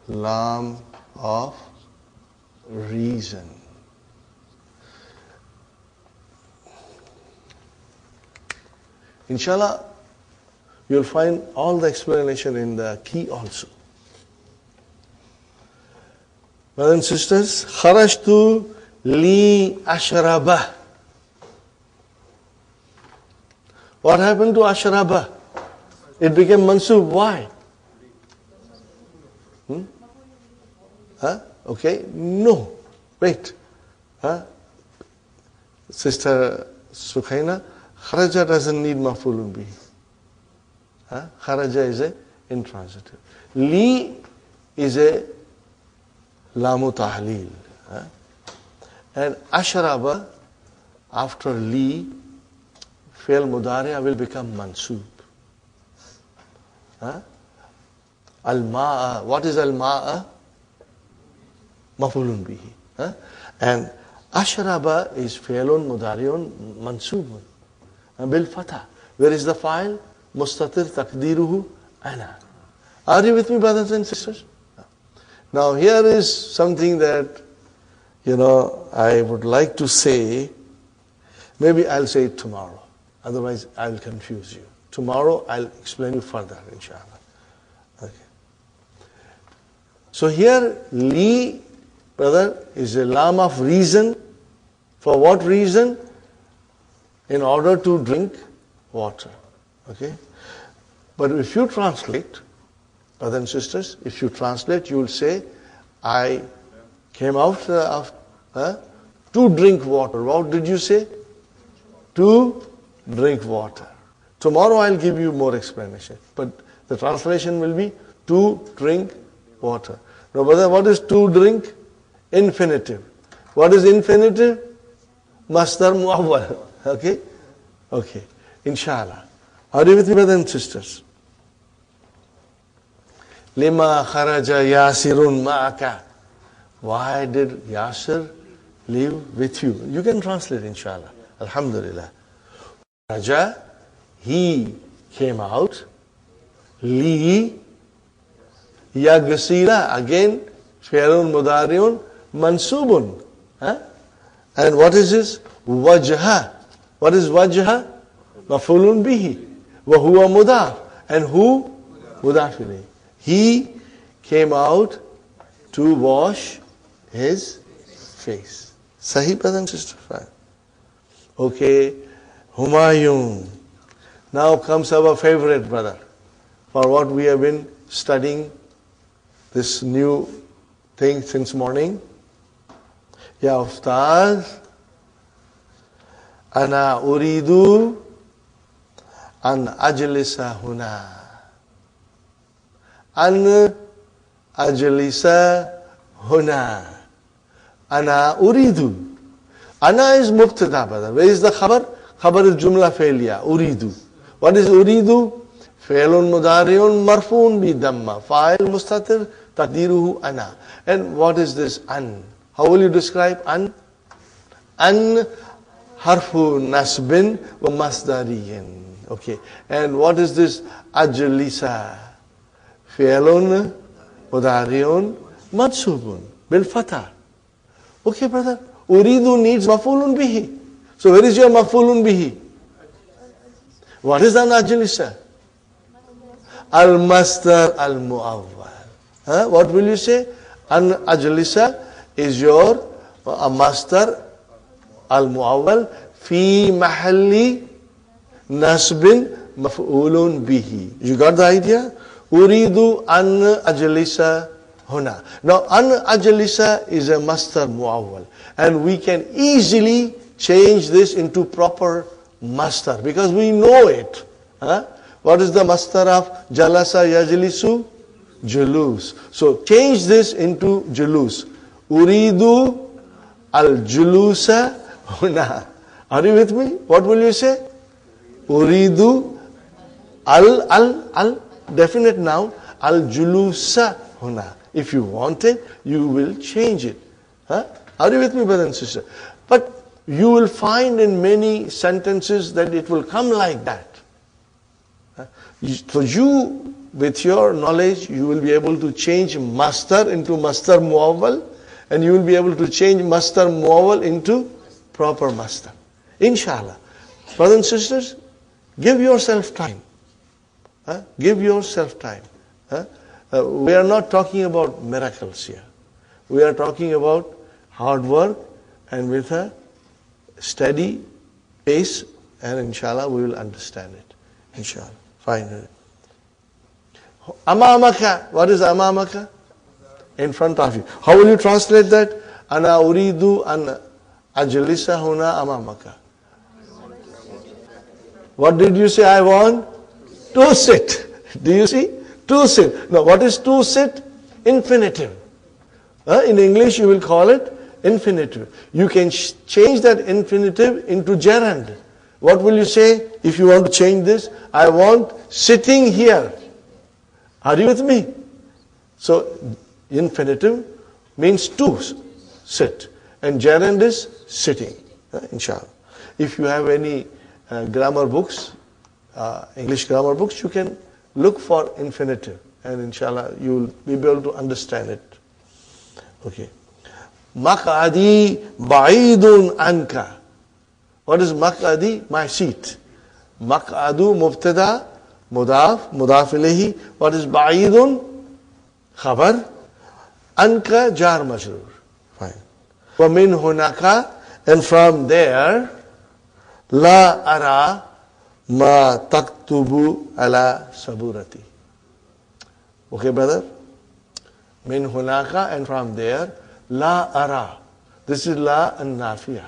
lam of reason. Inshallah, you'll find all the explanation in the key also. Brothers and sisters, kharajtu li ashraba. What happened to ashraba? It became mansub. Why? Okay, no. Wait. Sister Sukhaina, kharaja doesn't need maf'ulun bihi. Kharaja is a intransitive. Li is a lamu tahleel. And ashraba, after li, fi'l mudari' will become mansub. Al-ma'a, what is al-ma'a? Maf'ulun bihi. And ashraba is fi'lun mudari'un mansubun bil fatha. Where is the file? Mustatir taqdiruhu ana. Are you with me, brothers and sisters? Now here is something that, I would like to say. Maybe I'll say it tomorrow. Otherwise, I'll confuse you. Tomorrow, I'll explain you further, inshallah. Okay. So here, li, brother, is a lam of reason. For what reason? In order to drink water. Okay? But if you translate, brothers and sisters, if you translate, you will say, I came out to drink water. What did you say? To drink water. Tomorrow I'll give you more explanation. But the translation will be to drink water. Now, brother, what is to drink? Infinitive. What is infinitive? Masdar muawwal. Okay? Okay. Inshallah. Are you with me, brothers and sisters? Lima kharaja Yasirun ma'aka. Why did Yasir live with you? You can translate, inshallah. Alhamdulillah. Raja, he came out. Li, yagsila, again, fi'lun mudari'un, mansubun. And what is this? Wajha. What is wajha? Maf'ulun bihi. Wa huwa mudaf. And who? Mudaf ilayhi. He came out to wash his face. Sahih, brother and sister? Fine. Okay. Humayun. Now comes our favorite brother. For what we have been studying this new thing since morning. Ya Ustaz, Ana uridu an ajlisa huna. An ajlisa huna. Ana uridu. Ana is mubtada, brother. Where is the khabar? Khabar is jumla failya. Uridu. What is uridu? Fi'lun mudari'un marfu'un bi damma. Fa'il mustatir taqdiruhu ana. And what is this an? How will you describe an? An harfu nasbin wa masdariyin. Okay. And what is this ajlisa? Fi'lun mudari'un mansubun bil fatah. Okay, brother. Uridu needs maf'ulun bihi. So where is your maf'ulun bihi? What is an ajlisa? Al-masdar al-mu'awwal. What will you say? An ajlisa is your masdar al-mu'awwal fi mahalli nasbin maf'ulun bihi. You got the idea? Uridu an ajlisa huna. Now an ajlisa is a masdar mu'awwal. And we can easily change this into proper masdar because we know it. What is the masdar of jalasa yajlisu? Julus. So change this into julus. Uridu al-julusa huna. Are you with me? What will you say? Uridu al definite noun al-julusa huna. If you want it, you will change it. Are you with me, brother and sister? But you will find in many sentences that it will come like that. For you, with your knowledge, you will be able to change masdar into masdar muawwal, and you will be able to change masdar muawwal into proper masdar. Inshallah. Brothers and sisters, Give yourself time. Give yourself time. We are not talking about miracles here. We are talking about hard work and with a steady pace, and inshallah we will understand it. Inshallah. Finally. Amamaka. What is amamaka? In front of you. How will you translate that? Ana uridu an ajlisa huna amamaka. What did you say? I want to sit. Do you see? To sit. Now, what is to sit? Infinitive. In English, you will call it infinitive. You can change that infinitive into gerund. What will you say if you want to change this? I want sitting here. Are you with me? So, infinitive means to sit. And gerund is sitting. Inshallah. If you have any grammar books, English grammar books, you can look for infinitive. And inshallah, you will be able to understand it. Okay. Maq'adi ba'idun anka. What is maq'adi? My seat. Maq'adu mubtada, mudaf, mudaf ilayhi. What is ba'idun? Khabar. Anka jar majroor. Fine. Wa min hunaka, and from there, la ara ma taktubu ala saburati. Okay, brother? Min hunaka, and from there, la ara. This is la and nafiya.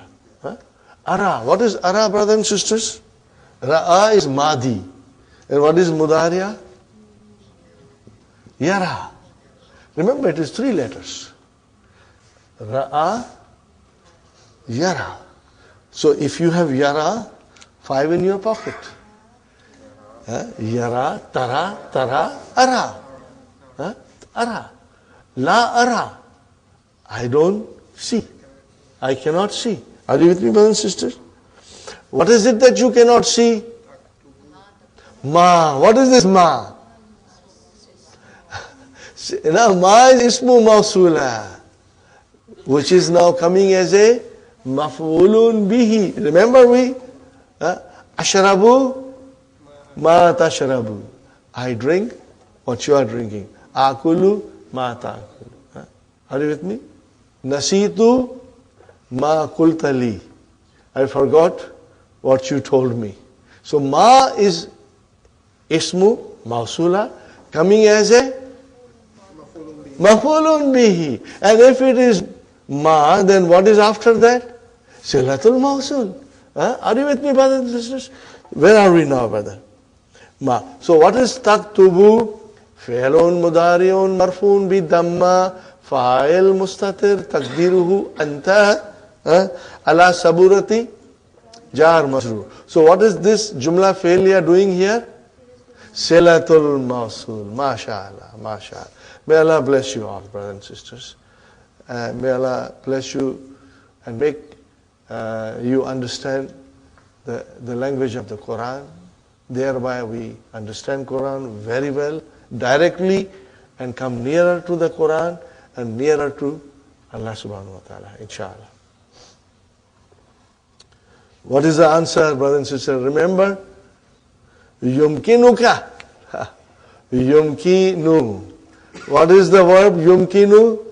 Ara. What is ara, brothers and sisters? Ra'a is madi. And what is mudariya? Yara. Remember, it is 3 letters. Ra'a, yara. So if you have yara, 5 in your pocket. Yara, tara, tara, ara. Ara. La ara. I don't see. I cannot see. Are you with me, brothers and sisters? What is it that you cannot see? Ma. What is this ma? Now, ma is ismu mawsula, which is now coming as a maf'ulun bihi. Remember we? Ashrabu ma tashrabu. I drink what you are drinking. Akulu ma ta'akulu. Are you with me? Nasitu ma kultali. I forgot what you told me. So ma is ismu mawsula coming as a maf'ulun bihi. And if it is ma, then what is after that? Silatul mawsul. Are you with me, brothers and sisters? Where are we now, brother? Ma. So what is taktubu? Fi'lun mudari'un marfun bi damma fa'il mustatir takdiruhu anta ala saburati jar masrur. So what is this jumla fi'liya doing here? Silatul mawsul. MashaAllah. MashaAllah. May Allah bless you all, brothers and sisters. May Allah bless you and make you understand the language of the Quran. Thereby we understand Quran very well, directly, and come nearer to the Quran and nearer to Allah subhanahu wa ta'ala, inshallah. What is the answer, brothers and sisters? Remember, yumkinuka. Yumkinu. What is the verb yumkinu?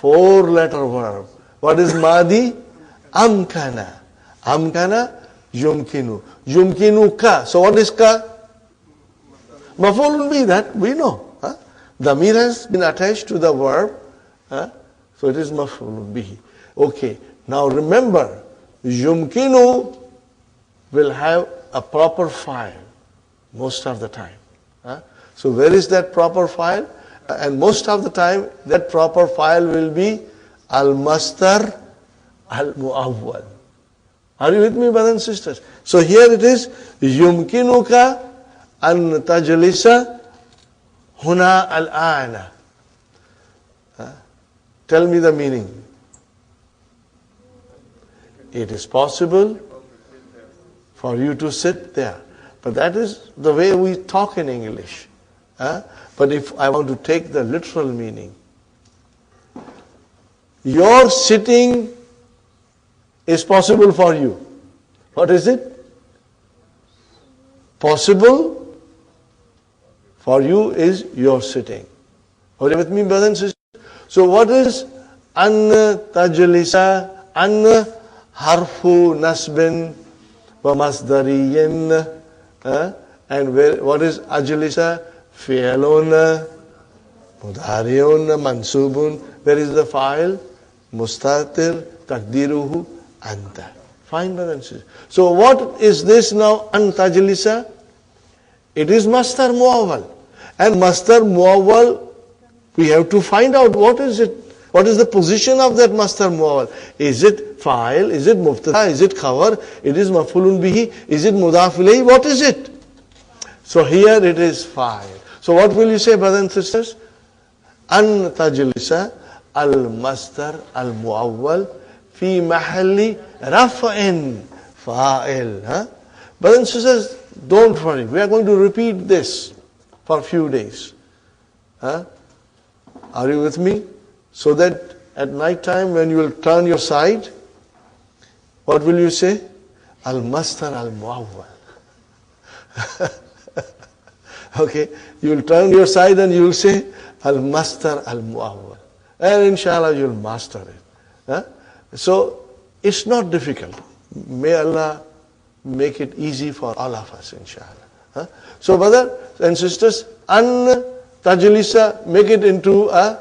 4-letter verb. What is madi? Amkana. Amkana, yumkinu. Yumkinuka. So what is ka? Maf'ul will be that, we know. Damir has been attached to the verb. So it is maf'ul bihi. Okay. Now remember, yumkinu will have a proper file most of the time. So where is that proper file? And most of the time, that proper file will be al-mastar al-mu'awwal. Are you with me, brothers and sisters? So here it is, yumkinuka an tajlisa huna al-ana. Tell me the meaning. It is possible for you to sit there. But that is the way we talk in English. But if I want to take the literal meaning, your sitting is possible for you. What is it? possible for you is your sitting. Are you with me, brothers and sisters? So what is an tajlisa? An harfu nasbin wa masdariyin. And what is ajlisa? Fi'lun, mudariun, mansubun. Where is the file? Mustatir, takdiruhu, anta. Fine, brothers and sisters. So what is this now? An tajlisa? It is masdar muawwal. And masdar muawwal, we have to find out what is it. What is the position of that masdar muawwal? Is it fa'il? Is it mubtada? Is it khabar? It is maf'ulun bihi? Is it mudaf ilayhi? What is it? So here it is fa'il. So what will you say, brothers and sisters? An tajlisa al masdar al muawwal fi mahalli raf'in fa'il. Brothers and sisters, don't worry. We are going to repeat this for a few days. Are you with me? So that at night time when you will turn your side, what will you say? Al-masdar al-muawwal. Okay, you will turn your side and you will say al-masdar al-muawwal. And inshallah you will master it. So it's not difficult. May Allah make it easy for all of us, inshallah. So brothers and sisters, an tajlisa, make it into a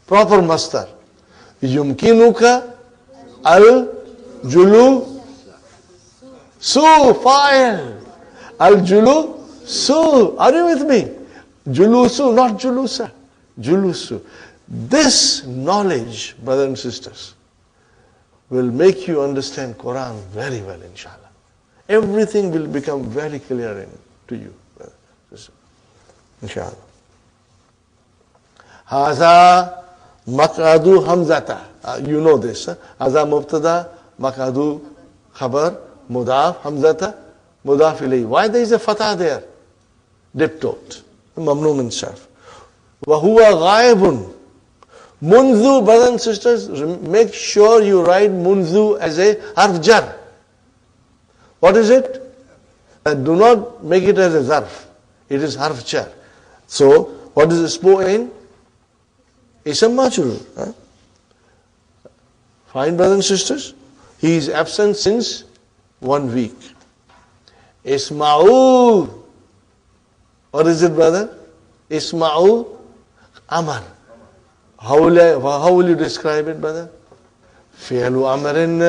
proper masdar. Yumkinuka al-julu su fa'il. Al-julu su. Are you with me? Julusu, not julusa. Julusu. This knowledge, brothers and sisters, will make you understand Quran very well, inshallah. Everything will become very clear to you, inshallah. Haza maqadu hamzata. You know this. Haza mubtada, maqadu khabar, mudaf, hamzata, mudaf ilayhi. Why there is a fatah there? Diptote. Mamnu min sarf. Wa huwa ghaibun. Munzu, brothers and sisters, make sure you write munzu as a harf jar. What is it? Do not make it as a zarf. It is harf jar. So, what is the ismu in? Ism majrur. Fine, brothers and sisters. He is absent since 1 week. Isma'u. What is it, brother? Isma'u amar. How will you describe it, brother? Fi'lu amarin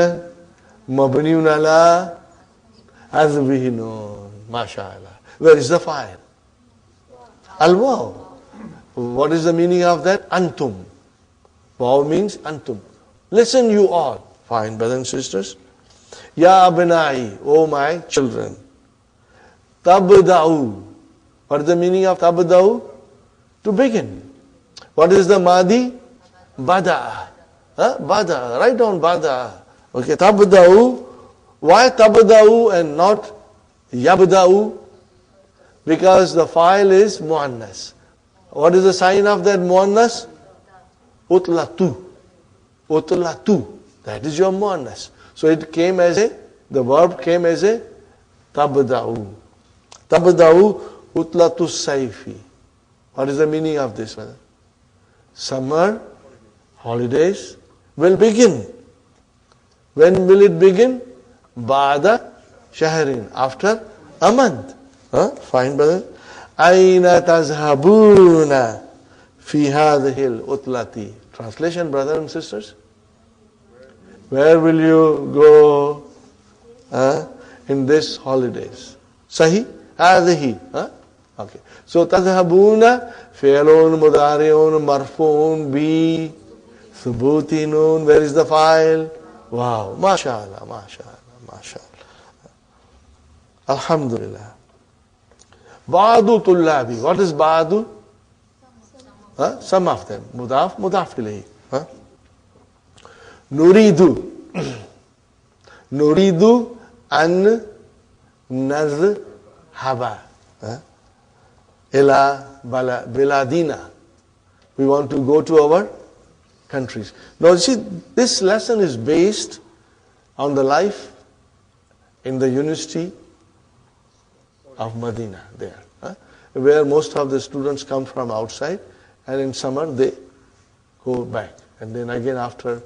mabniun ala azbihi nun. MashaAllah. Where is the fa'il? Al-waw. What is the meaning of that? Antum. Waw means antum. Listen you all. Fine, brothers and sisters. Ya abnai, oh my children. Tabda'u. What is the meaning of tabda'u? To begin. What is the madi? Bada'a. Bada'a. Write down bada'a. Okay, tabda'u. Why tabda'u and not yabda'u? Because the file is muannas. What is the sign of that muannas? Utlatu. Utlatu. That is your muannas. So it came as the verb came as a tabda'u. Tabda'u utlatu saifi. What is the meaning of this, brother? Summer holidays will begin. When will it begin? Ba'da shahrin. After a month. Fine, brother. Aina tazhabuna fi hadhihi al-utlati. Translation, brothers and sisters. Where will you go in this holidays? Sahi? Hadhihi. Okay. So tazhabuna fi'lun mudari'un marfu'un bi thubuti nun. Where is the file? Wow. MashaAllah. MashaAllah. MashaAllah. Alhamdulillah. Ba'du tullabi. What is ba'du? Some of them. Mudaf, mudaf ilayhi. Nuridu. Nuridu an nazhaba ila biladina. We want to go to our countries. Now you see, this lesson is based on the life in the university of Madina there, where most of the students come from outside, and in summer they go back, and then again after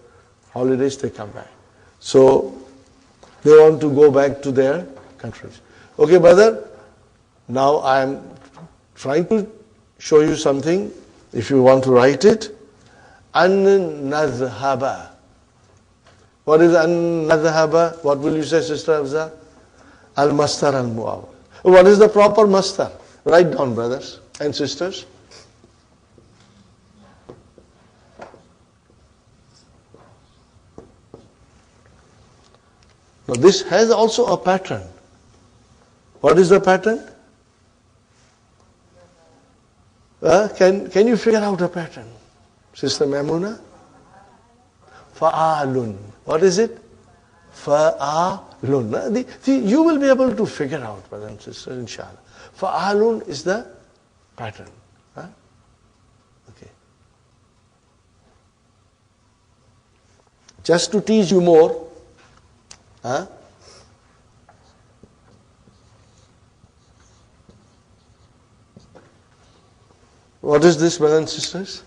holidays they come back. So they want to go back to their countries. Okay, brother, now I am trying to show you something. If you want to write it, an-nadhhaba. What is an-nadhhaba? What will you say, Sister Afza? Al-mastar al-mu'awwal. What is the proper mastar? Write down, brothers and sisters. Now this has also a pattern. What is the pattern? Can you figure out a pattern? Sister Maimuna? Fa'alun. What is it? Fa'alun. You will be able to figure out, brothers and sisters, inshallah. Fa'alun is the pattern. Okay. Just to teach you more, what is this, brothers and sisters?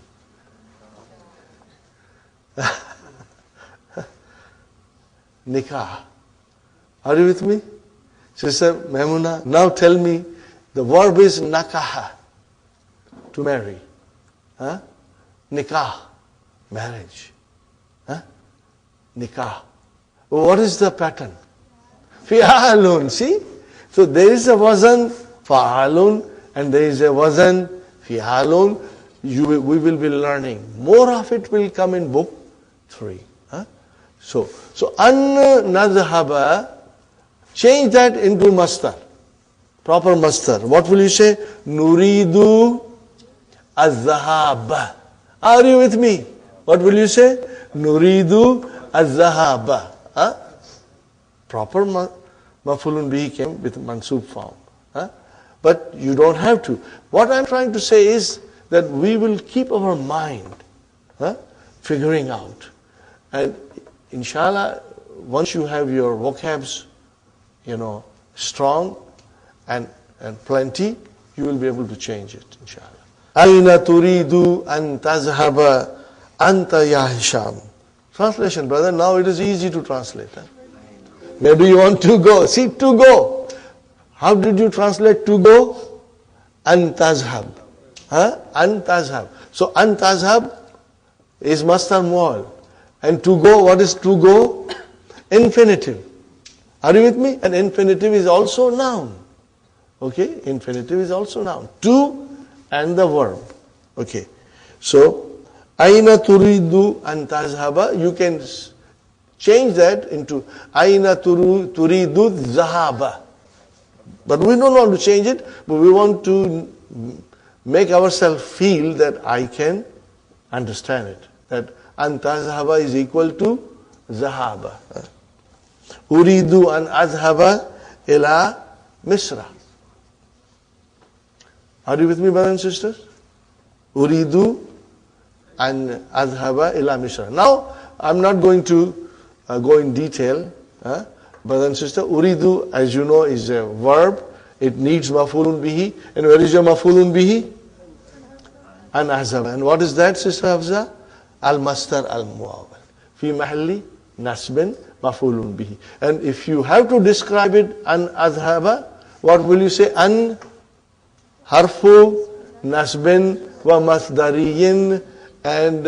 Nikah. Are you with me? Sister Maimuna, now tell me, the verb is nakaha, to marry. Nikah, marriage. Nikah. What is the pattern? Fi'alun, see? So there is a wazan, fa'alun, and there is a wazan, fi'alun. We will be learning. More of it will come in book 3. So an-nadhhaba, change that into mastar. Proper mastar. What will you say? Nuridu az-zahaba. Are you with me? What will you say? Nuridu az-zahaba. Proper maf'ulun bihi came with mansub form. But you don't have to. What I'm trying to say is that we will keep our mind figuring out. And inshallah, once you have your vocabs, strong and plenty, you will be able to change it, inshallah. Aina turidu an tazhaba anta ya Hisham. Translation, brother, now it is easy to translate. Where do you want to go? See, to go. How did you translate to go? An tazhab. An tazhab. So an tazhab is mastar mu'awwal. And to go, what is to go? Infinitive. Are you with me? And infinitive is also noun. Okay? Infinitive is also noun. To and the verb. Okay. So, Aina turidu an tazhaba, you can change that into Aina turidu zahaba. But we don't want to change it, but we want to make ourselves feel that I can understand it. That an tazhaba is equal to zahaba. Uridu an azhaba ila Misra. Are you with me, brothers and sisters? Uridu an azhaba ila Misra. Now, I'm not going to go in detail, brothers and sisters. Uridu, as you know, is a verb. It needs maf'ulun bihi. And where is your maf'ulun bihi? An azhaba. And what is that, Sister Hafza? Al-mastar al-mu'awwal. Fi mahalli nasbin maf'ulun bihi. And if you have to describe it, an azhaba, what will you say? An harfu nasbin wa masdariyin, and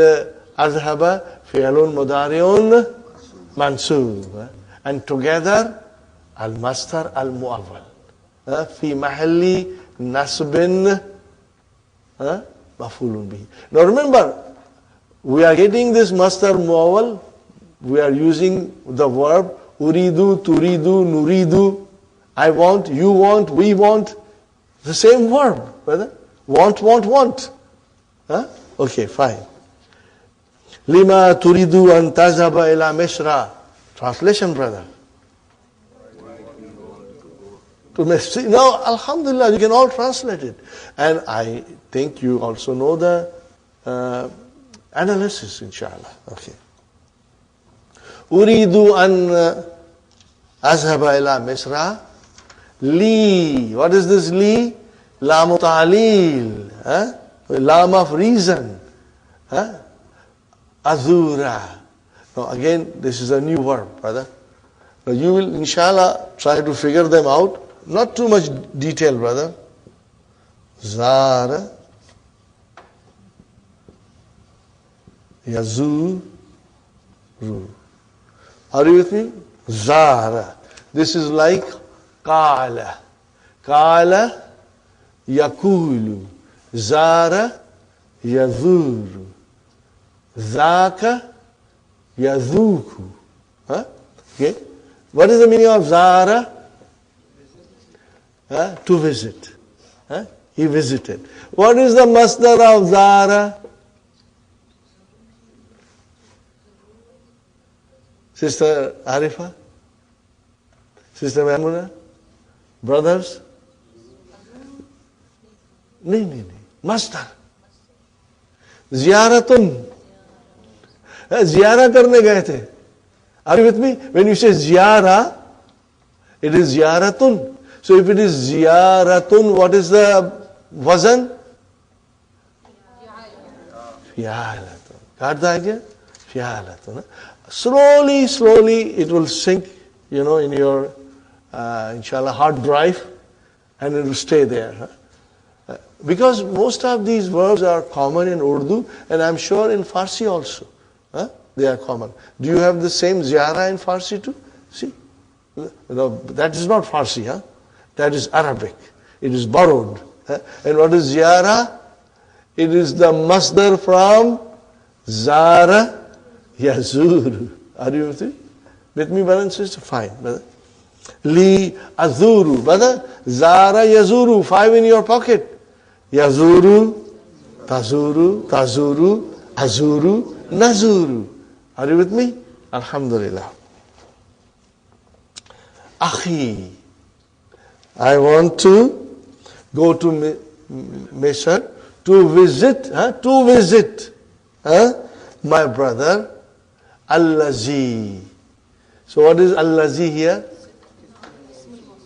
azhaba fi'lun mudari'un mansub. And together, al-mastar al-mu'awwal. Fi mahalli nasbin maf'ulun bihi. Now remember, we are getting this mastar mu'awwal. We are using the verb uridu, turidu, nuridu. I want, you want, we want. The same verb, brother. Want. Okay, fine. Lima turidu an tazhaba ila Misra. Translation, brother. To Misra. Now, alhamdulillah, you can all translate it. And I think you also know the analysis, inshallah. Okay. Uridu an azhaba ila Misra Li. What is this li? Lam ta'lil. Lam of reason. Azura. Now again, this is a new verb, brother. Now you will, inshallah, try to figure them out. Not too much detail, brother. Zara. Yazuru. Are you with me? Zara. This is like Qala. Qala yakulu. Zara yazuru. Zaka yazuku. Okay. What is the meaning of Zara? To visit. He visited. What is the masdar of Zara? Sister Arifa? Sister Maimuna? Brothers? No. Masdar. Ziyaratun. Ziyara karne gaye the. Are you with me? When you say ziyara, it is ziyaratun. So if it is ziyaratun, what is the wazan? Fi'alatun. Got the idea? Fi'alatun. Slowly it will sink, in your, inshallah, hard drive, and it will stay there. Because most of these verbs are common in Urdu, and I'm sure in Farsi also. They are common. Do you have the same ziyara in Farsi too? See? That is not Farsi. That is Arabic. It is borrowed. And what is ziyara? It is the masdar from zara yazuru. Are you with me? With me, brother and sister? Fine, brother. Li azuru. Brother, zara yazuru. 5 in your pocket. Yazuru, tazuru, azuru, nazuru. Are you with me? Alhamdulillah. Akhi, I want to go to Misr to visit my brother Allazi. So what is Allazi here?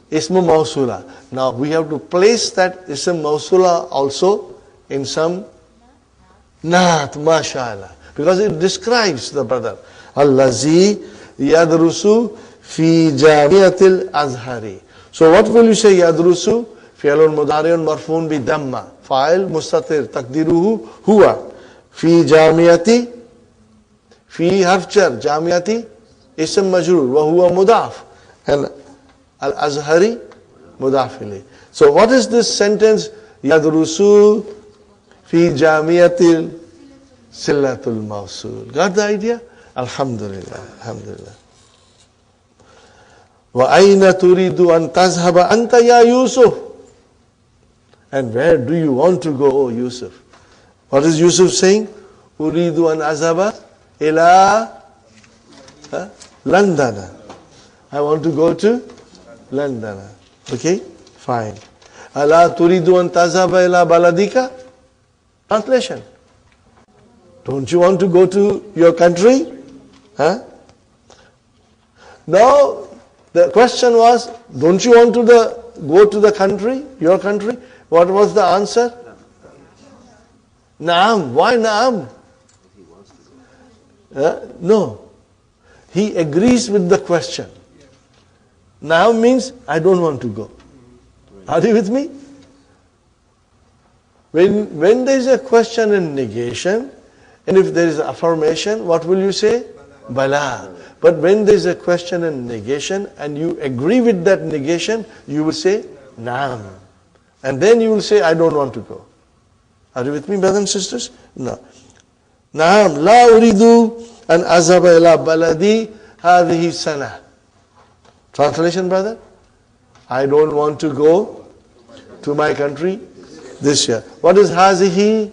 Ismu Mausula. Now we have to place that Ism Mausula also in some Naat, mashallah. Because it describes the brother. Allazi yadrusu fi jamiatil azhari. So what will you say yadrusu? Fi'lun mudari'un marfu'un bi damma. Fa'il mustatir taqdiruhu huwa. Fi jamiati. Fi harfjar. Jamiati ism majrur. Wa huwa mudaf. And al-azhari mudaf ilayh. So what is this sentence? Yadrusu fi jamiatil Sillatul Mawsul. Got the idea? Alhamdulillah. Alhamdulillah. Wa ayna turidu an tazhaba anta ya Yusuf? And where do you want to go, O Yusuf? What is Yusuf saying? Uridu an azhaba ila London. I want to go to London. Okay? Fine. Ala turidu an tazhaba ila baladika? Translation. Don't you want to go to your country? Now, the question was, don't you want to go to the country, your country? What was the answer? Naam. Why naam? No. He agrees with the question. Naam means, I don't want to go. Are you with me? When there is a question in negation, and if there is affirmation, what will you say? Bala. But when there is a question and negation, and you agree with that negation, you will say, Naam. And then you will say, I don't want to go. Are you with me, brothers and sisters? No. Naam. La uridu an azhaba ila baladi hadhihi sana. Translation, brother? I don't want to go to my country this year. What is hazihi?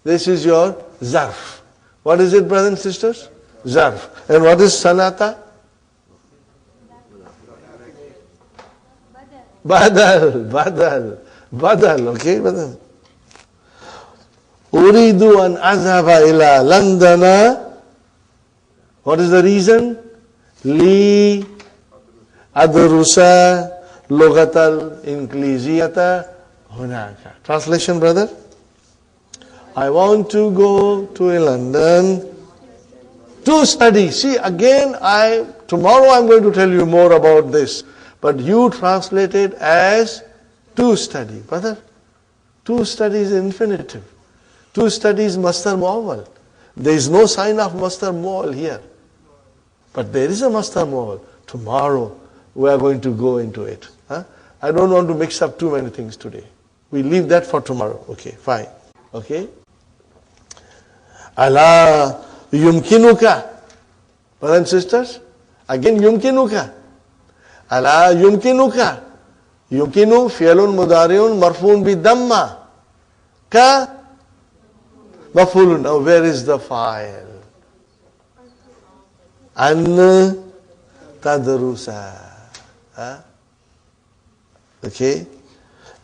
This is your zarf. What is it, brothers and sisters? Zarf. And what is sanata? Badal. Okay, brother? Uridu an azhaba ila Londona. What is the reason? Li adrusa lugatal ingliziyata hunaka. Translation, brother? I want to go to London to study. See, again, tomorrow I'm going to tell you more about this. But you translate it as to study. Brother, to study is infinitive. To study is masdar muawwal. There is no sign of masdar muawwal here. But there is a masdar muawwal. Tomorrow we are going to go into it. I don't want to mix up too many things today. We leave that for tomorrow. Okay, fine. Okay. Ala yumkinuka. Brothers and sisters, again yumkinuka. Ala yumkinuka. Yumkinu fi'lun mudari'un marfu'un bi damma. Ka maf'ulun. Now where is the file? An tadrusa. Okay.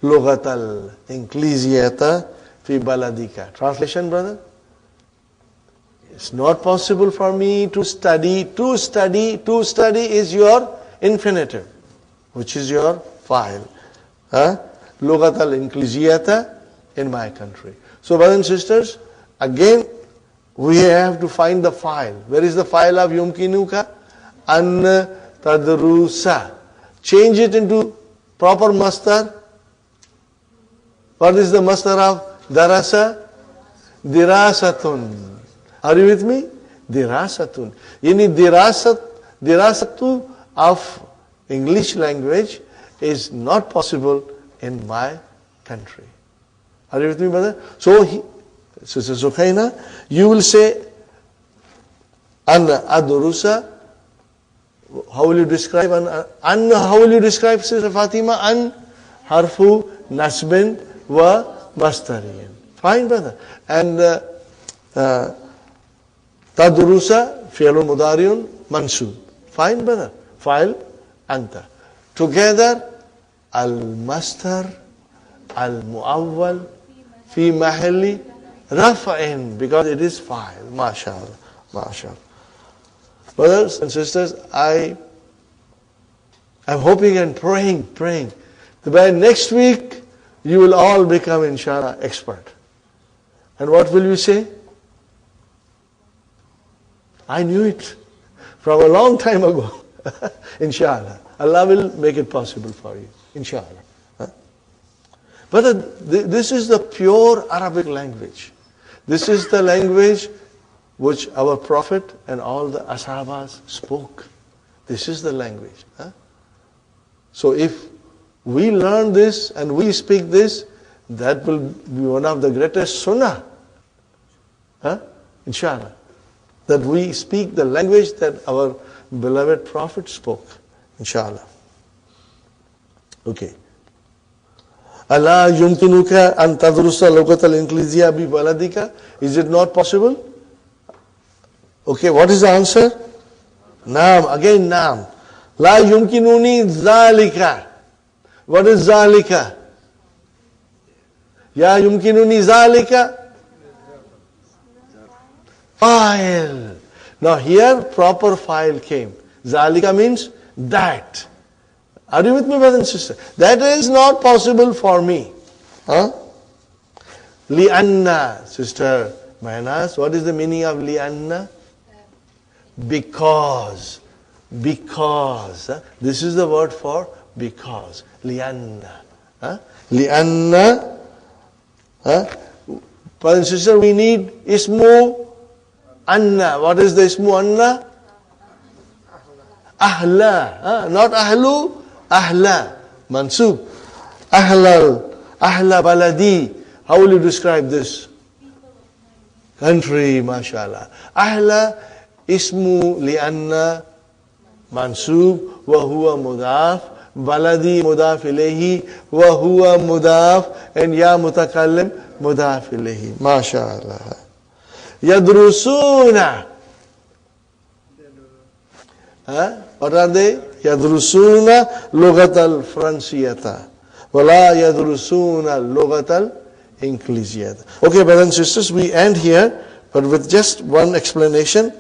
Lughatal ingliziyata fi baladika. Translation, brother? It's not possible for me to study. To study is your infinitive, which is your file. Lughatal ingliziyata in my country. So, brothers and sisters, again, we have to find the file. Where is the file of yumkinuka? An tadrusa. Change it into proper masdar. What is the masdar of darasa? Dirasatun. Are you with me? Dirasatun. Dirasatu of English language is not possible in my country. Are you with me, brother? So, Sister Sukhaina, you will say, An adurusa. How will you describe an? How will you describe, Sister Fatima? An harfu nasbin wa mastariyan. Fine, brother. And tadrusa fi'lun mudari'un mansub. Fine, brother. File anta. Together, al-mastar, al-muawwal, fi mahalli rafa'in, because it is file. MashaAllah. MashaAllah. Brothers and sisters, I'm hoping and praying that by next week you will all become, inshallah, expert. And what will you say? I knew it from a long time ago. Inshallah. Allah will make it possible for you. Inshallah. But this is the pure Arabic language. This is the language which our Prophet and all the Ashabas spoke. This is the language. So if we learn this and we speak this, that will be one of the greatest sunnah. Inshallah. That we speak the language that our beloved Prophet spoke. Inshallah. Okay. Allah yumkinuka an tadrusa lugatal ingliziyya bi baladika. Is it not possible? Okay, what is the answer? Naam, again naam. La yumkinuni zalika. What is zalika? Ya yumkinuni zalika. File. Now here proper file came. Zalika means that. Are you with me, brother and sister? That is not possible for me. Li'anna, sister Mahanas, what is the meaning of li'anna? Because. This is the word for because. Li'anna. Li'anna. Brother and sister, we need ismu anna. What is the ismu anna? Ahla. Not ahlu. Ahla. Mansub. Ahlal. Ahla baladi. How will you describe this? Country, mashallah. Ahla ismu li'anna mansub wa huwa mudaf. Baladi mudaf ilayhi wa huwa mudaf. And ya mutakallim mudaf ilayhi. Mashallah. Yadrusuna. What are they? Yadrusuna lugatal fransiyata. Wala yadrusuna lugatal ingliziyata. Okay, brothers and sisters, we end here, but with just one explanation.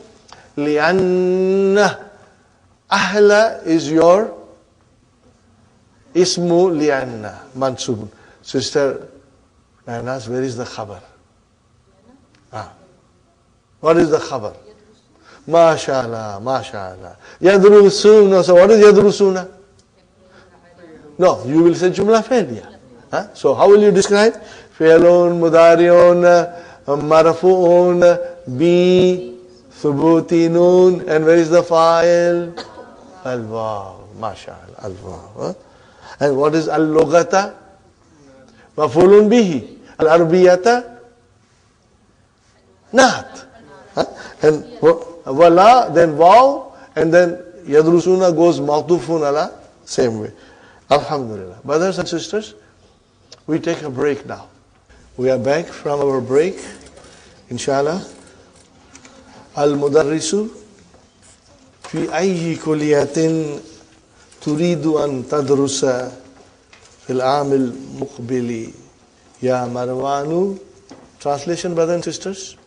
Lianna. Ahla is your Ismu li'anna, mansubun. Sister Manas, where is the khabar? What is the khabar? MashaAllah, MashaAllah. Yadrusuna. So what is yadrusuna? No, you will say Jumla Fi'liya. So how will you describe? Fi'lun, Mudari'un, Marfu'un, Bi, Thubuti, Nun. And where is the fa'il? Al-Waw. MashaAllah, Al-Waw. And what is Al-Lughata? Maf'ulun bihi. Al-Arbiyata? Naat. And wala, then waw, and then yadrusuna goes ma'tufun ala, same way. Alhamdulillah. Brothers and sisters, we take a break now. We are back from our break, inshallah. Al-Mudarrisu fi ayyi kulliyatin turidu an tadrusa fil amil muqbili ya Marwanu. Translation, brothers and sisters.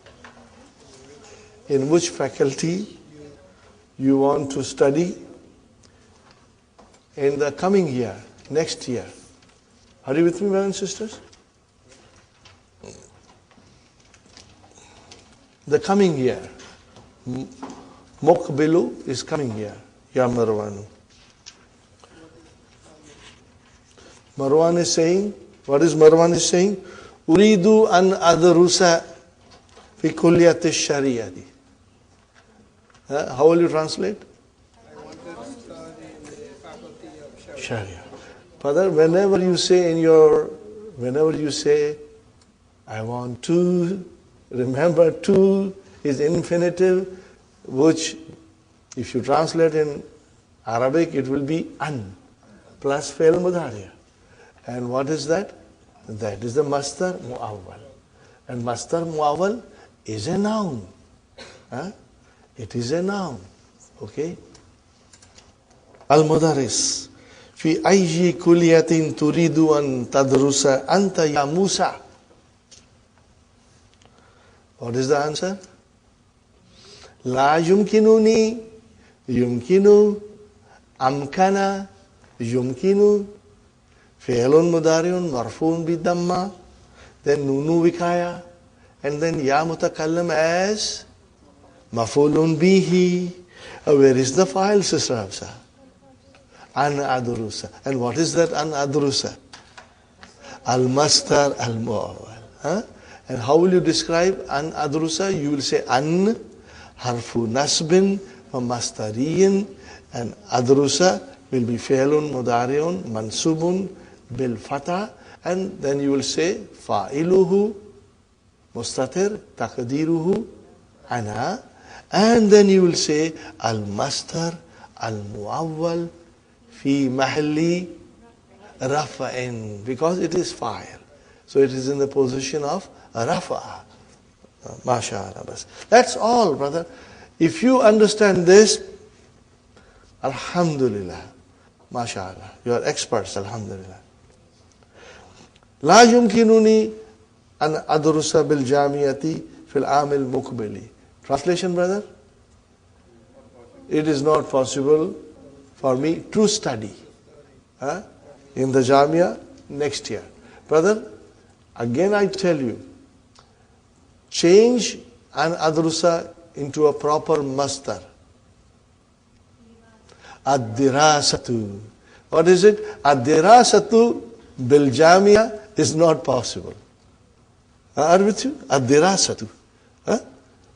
In which faculty you want to study in the coming year, next year. Are you with me, brothers and sisters? The coming year. Muqbilu is coming year. Ya Marwanu. Marwan is saying, what is Marwan is saying? Uridu an adrusa fi kulliyati shari'ati. How will you translate? I wanted to study in the faculty of Sharia. Father, whenever you say, I want to, remember to is infinitive, which if you translate in Arabic, it will be an plus fi'l mudhari'. And what is that? That is the masdar mu'awwal. And masdar mu'awwal is a noun. It is a noun. Okay? Al-Mudarris. Fi ayyi kulliyatin turidu an tadrusa anta ya Musa. What is the answer? La yumkinuni, yumkinu, amkana, yumkinu, fi'lun mudari'un marfu'un bidamma, then nunu vikaya, and then ya mutakallim as maf'ulun bihi. Where is the file, Sister Hafsa? An adrusa. And what is that an adrusa? Al-mastar al-mu'awwal. And how will you describe an adrusa? You will say an harfu nasbin wa mastariyin, and adrusa will be fi'lun mudari'un mansubun bil fata, and then you will say fa'iluhu mustatir taqdiruhu ana, and then you will say al-mastar al-mu'awwal fi mahalli rafa'in, because it is fa'il. So it is in the position of rafa'a. MashaAllah. That's all, brother. If you understand this, alhamdulillah. MashaAllah. You are experts, alhamdulillah. La yumkinuni an adrusa bil jamiati fil amil muqbili. Translation, brother? It is not possible for me to study in the Jamia next year. Brother, again I tell you, change an adrusa into a proper masdar. Ad-dirasatu. What is it? Ad-dirasatu bil Jamia is not possible. Are with you? Ad-dirasatu.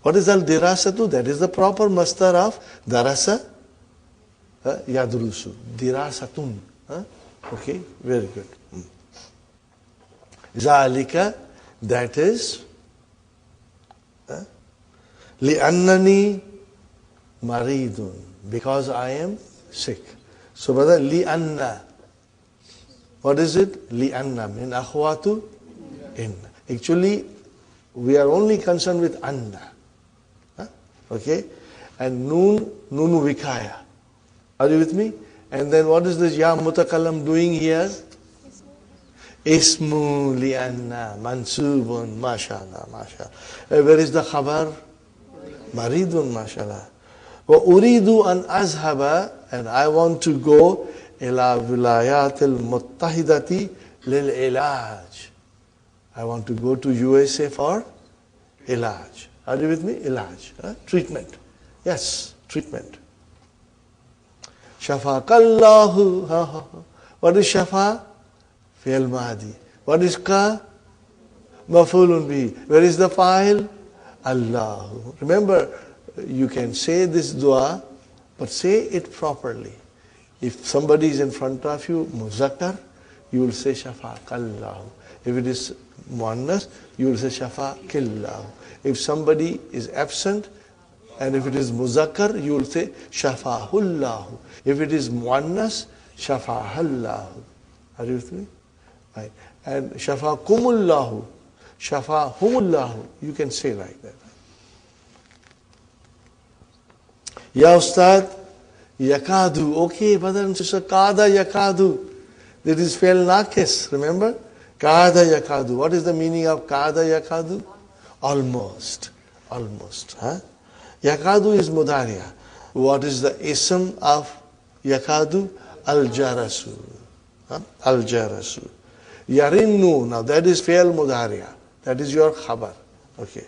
What is al-dirasatu? That is the proper masdar of darasa yadrusu. Dirasatun. Okay, very good. Zalika, that is li'annani maridun, because I am sick. So brother, li'anna. What is it? Li'anna. Min akhwatu inna. Actually, we are only concerned with anna. Okay? And nunu vikaya. Are you with me? And then what is this ya mutakallam doing here? Ismu li'anna mansubun. MashaAllah, MashaAllah. Where is the khabar? Maridun, MashaAllah. Wa uridu an azhaba, and I want to go إلى ولايات المتحدة للعلاج. I want to go to USA for ilaj. Are you with me? Ilaj. Treatment. Yes, treatment. Shafaqallahu. What is shafa? Fi'l madi. What is ka? Maf'ulun bihi. Where is the file? Allahu. Remember, you can say this dua, but say it properly. If somebody is in front of you, muzakkar, you will say shafaqallahu. If it is muannas, you will say shafaqillahu. If somebody is absent, and if it is muzakkar, you will say shafahullahu. If it is muannas, shafahallahu. Are you with me? Right. And shafakumullahu, shafahumullahu. You can say like that. Ya Ustad, yakadu. Okay, brother and sister, kada yakadu. That is fi'l naqis, remember? Kada yakadu. What is the meaning of kada yakadu? Almost. Almost. Yakadu is mudariya. What is the ism of yakadu? Al-jarasu. Al-jarasu. Yarinnu. Now that is fi'l mudariya. That is your khabar. Okay.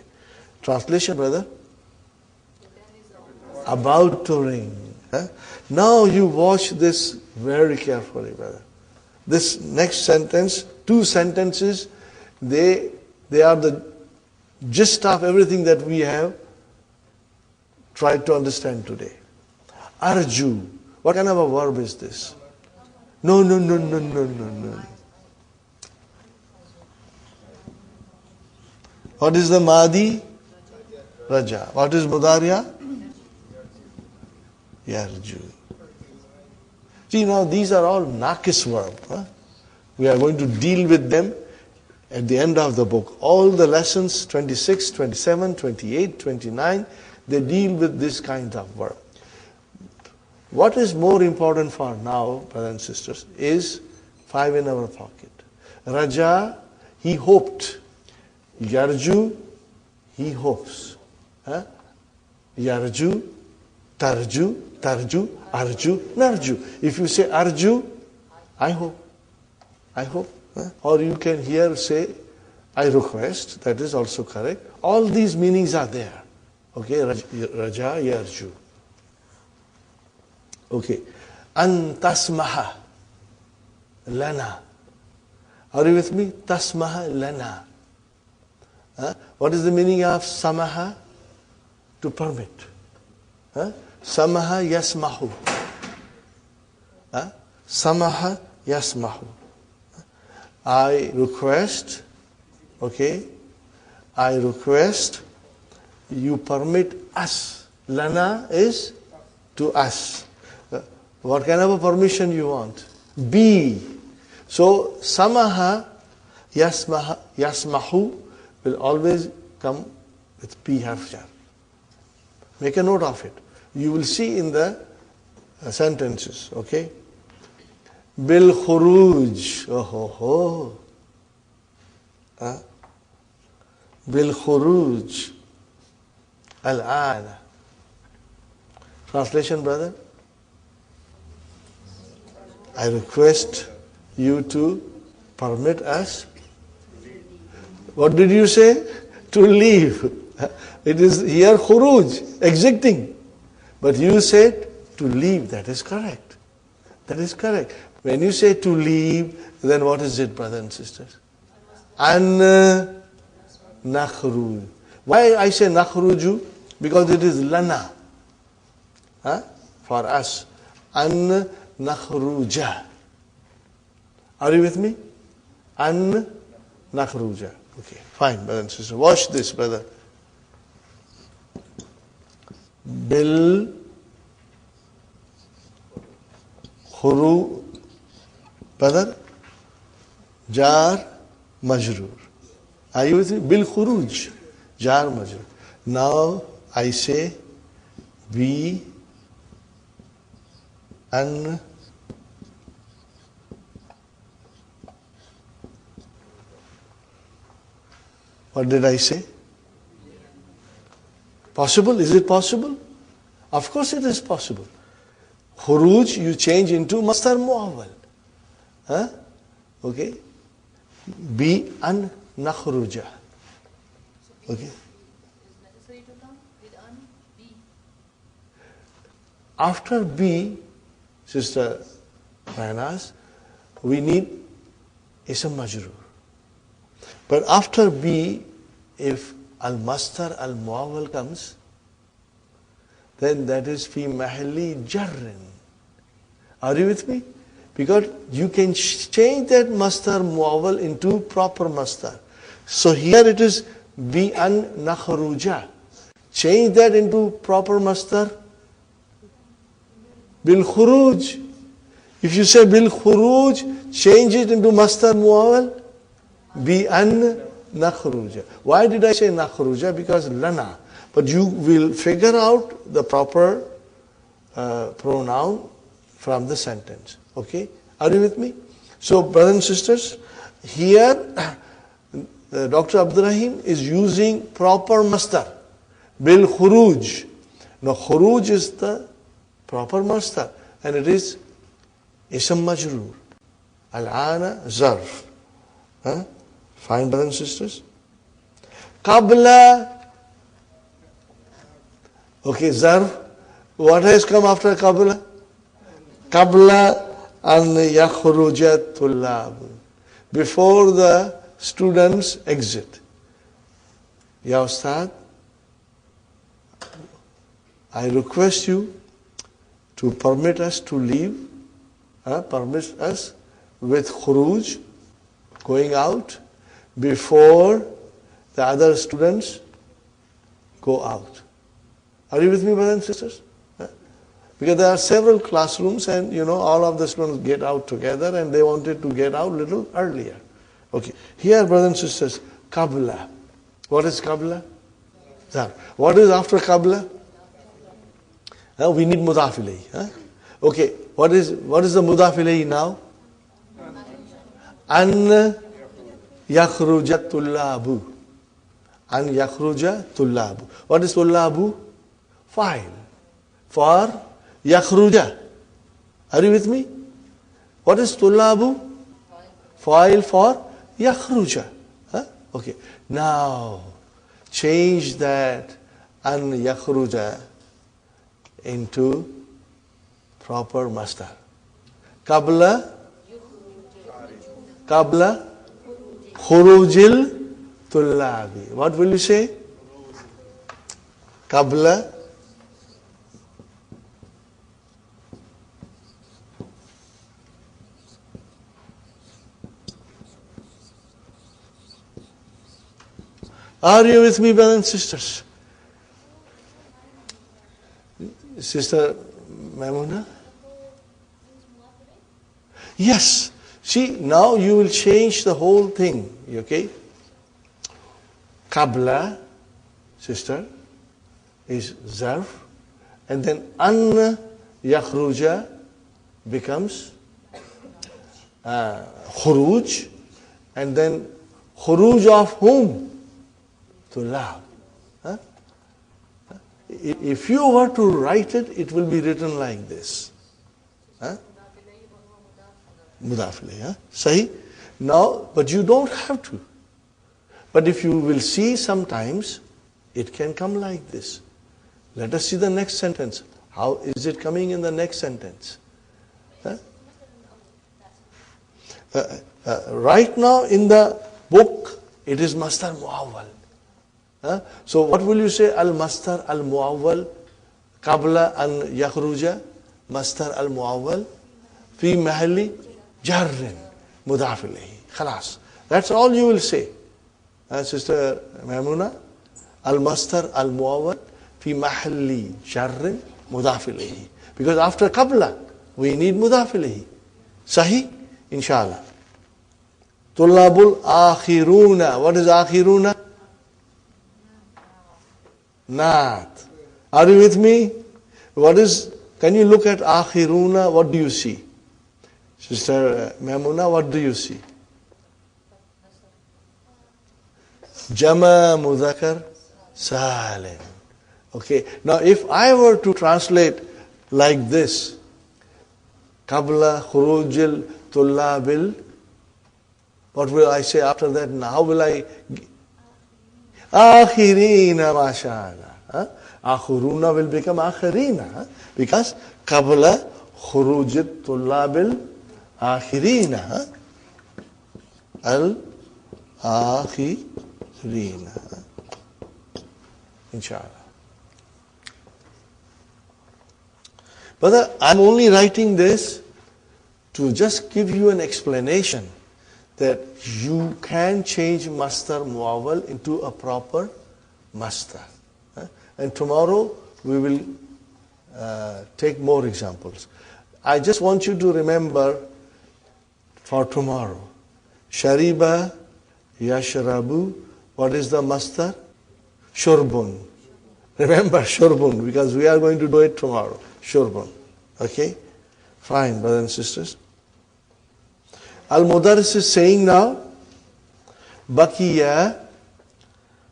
Translation, brother? About to ring. Now you watch this very carefully, brother. This next sentence, two sentences, they are the gist of everything that we have tried to understand today. Arju. What kind of a verb is this? No. What is the Madi? Raja. What is Mudariya? Yarju. See, now these are all naqis verbs. We are going to deal with them at the end of the book. All the lessons, 26, 27, 28, 29, they deal with this kind of verb. What is more important for now, brothers and sisters, is 5 in our pocket. Raja, he hoped. Yarju, he hopes. Yarju, tarju, arju, narju. If you say arju, I hope. Or you can here say, I request. That is also correct. All these meanings are there. Okay, raja, yarju. Okay. An tasmaha lana. Are you with me? Tasmaha lana. What is the meaning of samaha? To permit. Samaha yasmahu. Samaha yasmahu. I request, okay, I request you permit us. Lana is to us. What kind of a permission you want? Be. So, samaha yasmahu will always come with P half jar. Make a note of it. You will see in the sentences, okay? Bil khuruj. Bil khuruj. Al-ana. Translation, brother? I request you to permit us. What did you say? To leave. It is here khuruj, exiting. But you said to leave. That is correct. That is correct. When you say to leave, then what is it, brothers and sisters? An nakhruj. Why I say nakhruju? Because it is lana. For us. An nakhruja. Are you with me? An nakhruja. Okay, fine, brother and sister. Watch this, brother. Bil khuru, brother, jar majrur. Are you with me? Bil khuruj, jar majrur. Now I say be an what did I say? Possible? Is it possible? Of course it is possible. Khuruj you change into masdar muawwal. Huh? Okay. Bi an nakhruja. Okay. After B, Sister Manas, we need ism majroor. But after B, if al-mastar al-muawwal comes, then that is fi mahalli jarrin. Are you with me? Because you can change that mastar muawwal into proper mastar. So here it is bi an nakhruja. Change that into proper mastar bil khuruj. If you say bil khuruj, change it into mastar muawwal bi an nakhruja. Why did I say nakhruja? Because lana. But you will figure out the proper pronoun from the sentence. Okay? Are you with me? So, brothers and sisters, here Dr. Abdurrahim is using proper mastar. Bil khuruj. Now, khuruj is the proper mastar. And it is ism majroor. Al-ana zarf. Fine, brothers and sisters? Qabla. Okay, zarf. What has come after qabla? Qabla an yakhruja tullab. Before the students exit. Ya Ustad, I request you to permit us to leave, permit us with khuruj, going out, before the other students go out. Are you with me, brothers and sisters? Because there are several classrooms and all of the students get out together and they wanted to get out a little earlier. Okay. Here, brothers and sisters, qabla. What is qabla? Zar. What is after qabla? We need mudaf ilayhi. Okay. What is the mudaf ilayhi now? An yakhruja tullabu. An yakhruja tullabu. What is tullabu? Fa'il. For yakhruja. Are you with me? What is tullabu? Fa'il for yakhruja. Okay. Now, change that an yakhruja into proper masdar. Qabla khurujil tullabi. What will you say? Qabla Are you with me, brothers and sisters? Sister Maimuna? Yes. See, now you will change the whole thing. Okay? Qabla, sister, is zarf. And then an yakhruja becomes khuruj. And then khuruj of whom? Tullab. If you were to write it, it will be written like this. Mudaf ilayhi. Sahi? Now, but you don't have to. But if you will see sometimes, it can come like this. Let us see the next sentence. How is it coming in the next sentence? Right now in the book, it is masdar muawwal. So what will you say? Al-masdar al-muawwal qabla an yakhruja masdar al-muawwal fi mahalli jarrin mudaf ilayhi. Khalas. That's all you will say. Sister Maimuna, al-masdar al-muawwal fi mahalli jarrin mudaf ilayhi. Because after qabla, we need mudaf ilayhi. Sahih? Inshallah. Tullabul akhiruna. What is akhiruna? Naat. Are you with me? Can you look at akhiruna? What do you see? Sister Maimuna, what do you see? Jama mudhakar salim. Okay. Now if I were to translate like this, Qabla khurujil tullabil. What will I say after that? How will I? Akhirina, mashallah. Akhuruna will become akhirina. Because qabla khurujil tullabil akhirina. Al-akhirina. Inshallah. But I'm only writing this to just give you an explanation that you can change masdar muawwal into a proper masdar. And tomorrow we will take more examples. I just want you to remember for tomorrow. Shariba, yashrabu. What is the masdar? Shurbun. Remember shurbun, because we are going to do it tomorrow. Shurbun. Okay? Fine, brothers and sisters. Al-Mudarris is saying now, Bakiya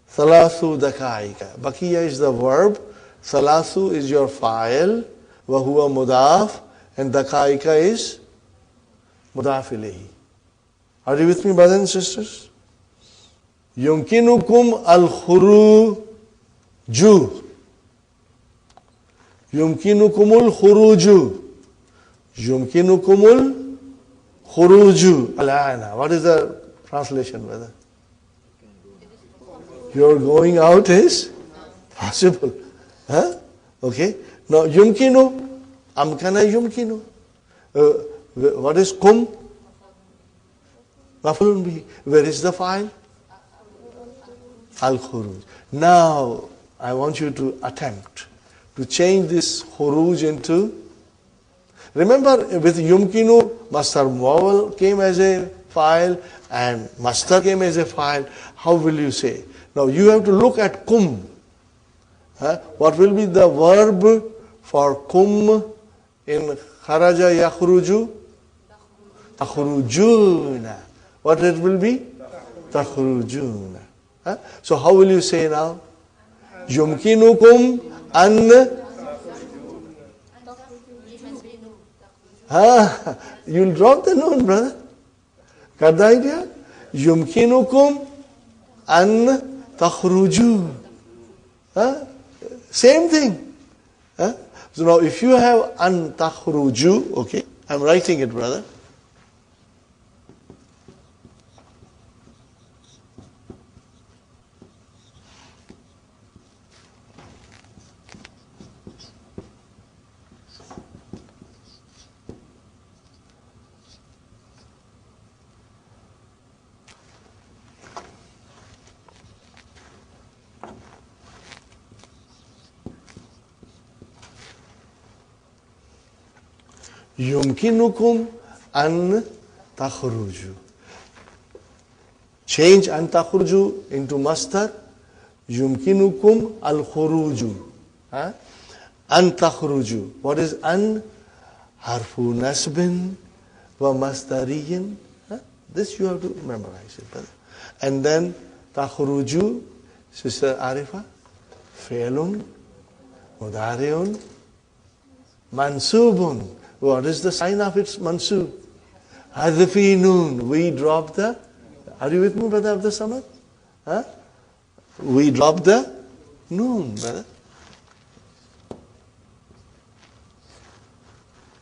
thalathu dakaika. Bakiya is the verb, thalathu is your fa'il, wa huwa mudaf, and dakaika is mudaf ilayhi. Are you with me, brothers and sisters? Yumkinukum al-khuruju. Yumkinukumul khuruju. Yumkinukumul khuruju. Alana. What is the translation, brother? Your going out is possible. Huh? Okay. Now, yumkinu. Amkana yumkinu. What is kum? Maf'ulun bihi. Where is the file? Al-khuruj. Now, I want you to attempt to change this khuruj into. Remember, with yumkinu, masdar muawwal came as a file and masdar came as a file. How will you say? Now, you have to look at kum. What will be the verb for kum in kharaja yakhruju? Takhrujuna. What it will be? Takhrujuna. So how will you say now? Yumkinukum an. You'll drop the noon, brother. Got the idea? Yumkinukum an takhruju. Same thing. So now if you have an takhruju, okay, I'm writing it, brother. Yumkinukum an takhruju. Change an takhruju into masdar. Yumkinukum al khuruju. An takhruju. What is an? Harfu nasbin wa masdariyin. This you have to memorize it, brother. And then takhruju, Sister Arifa, fi'lun, mudari'un, mansubun. What is the sign of its mansub? Hadfi noon. We drop the. Are you with me, brother Abdul Samad? We drop the noon, brother.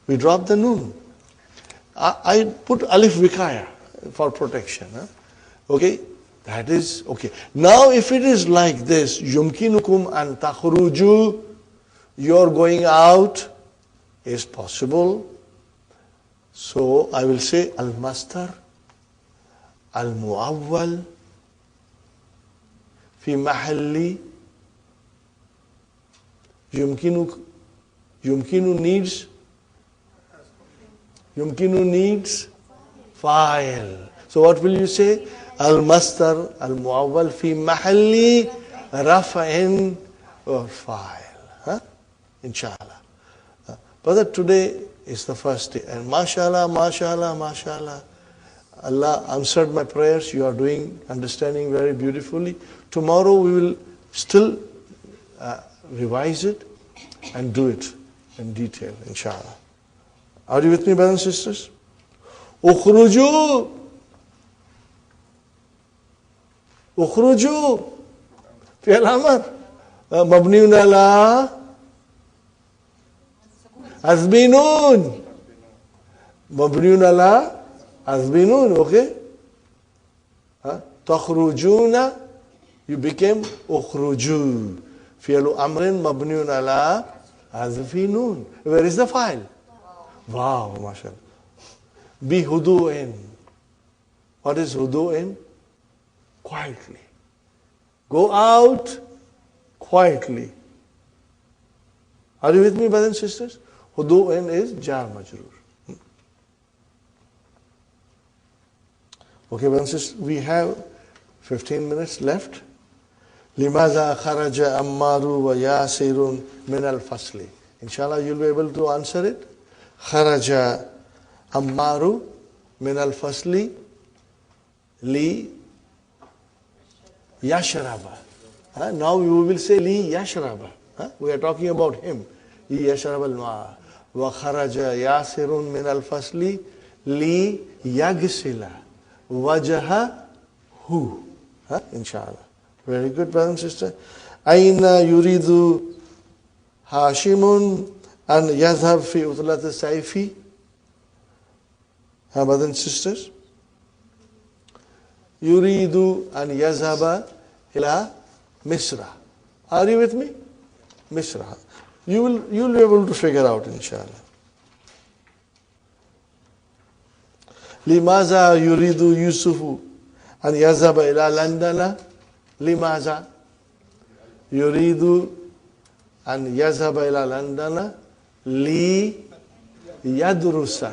We drop the noon. I put alif vikaya for protection. Okay, that is okay. Now, if it is like this, yumkinukum an takhruju, you're going out. Is possible. So I will say al-masdar al-muawwal fi mahalli yumkinu needs file. So what will you say? Al-masdar al-muawwal fi mahalli raf'in or file. Inshallah. Brother, today is the first day. And mashallah, mashallah, mashallah. Allah answered my prayers. You are understanding very beautifully. Tomorrow we will still revise it and do it in detail, inshallah. Are you with me, brothers and sisters? Ukhruju. Ukhruju. Fi'al amr. Mabniun ala azbinun. Mabniun ala azbinun. Okay? Takhrujuna. You became ukhruju. Fi'al amrin mabniun ala azfinun. Where is the file? Wow, mashallah. Be hudu'in. What is hudu'in? Quietly. Go out quietly. Are you with me, brothers and sisters? Hudu'in is jar majroor. Okay, brothers and sisters, we have 15 minutes left. Limaza kharaja ammaru wa yasirun min al-fasli. Inshallah, you'll be able to answer it. Kharaja ammaru min al-fasli li yashraba. Now you will say li yashraba. We are talking about him. Li yashraba al-ma'a. Wa kharaja yasirun min al-fasli li yagsila wajahahu. Inshallah. Very good, brother and sister. Aina yuridu Hashimun an yazhab fi utlat al-sayfi. Brothers and sisters. Yuridu an yazhaba ila Misra. Are you with me? Misra. You'll be able to figure out, inshallah. Limaza yuridu Yusufu an yazhaba ila London. Limaza yuridu an yazhaba ila London li yadrusa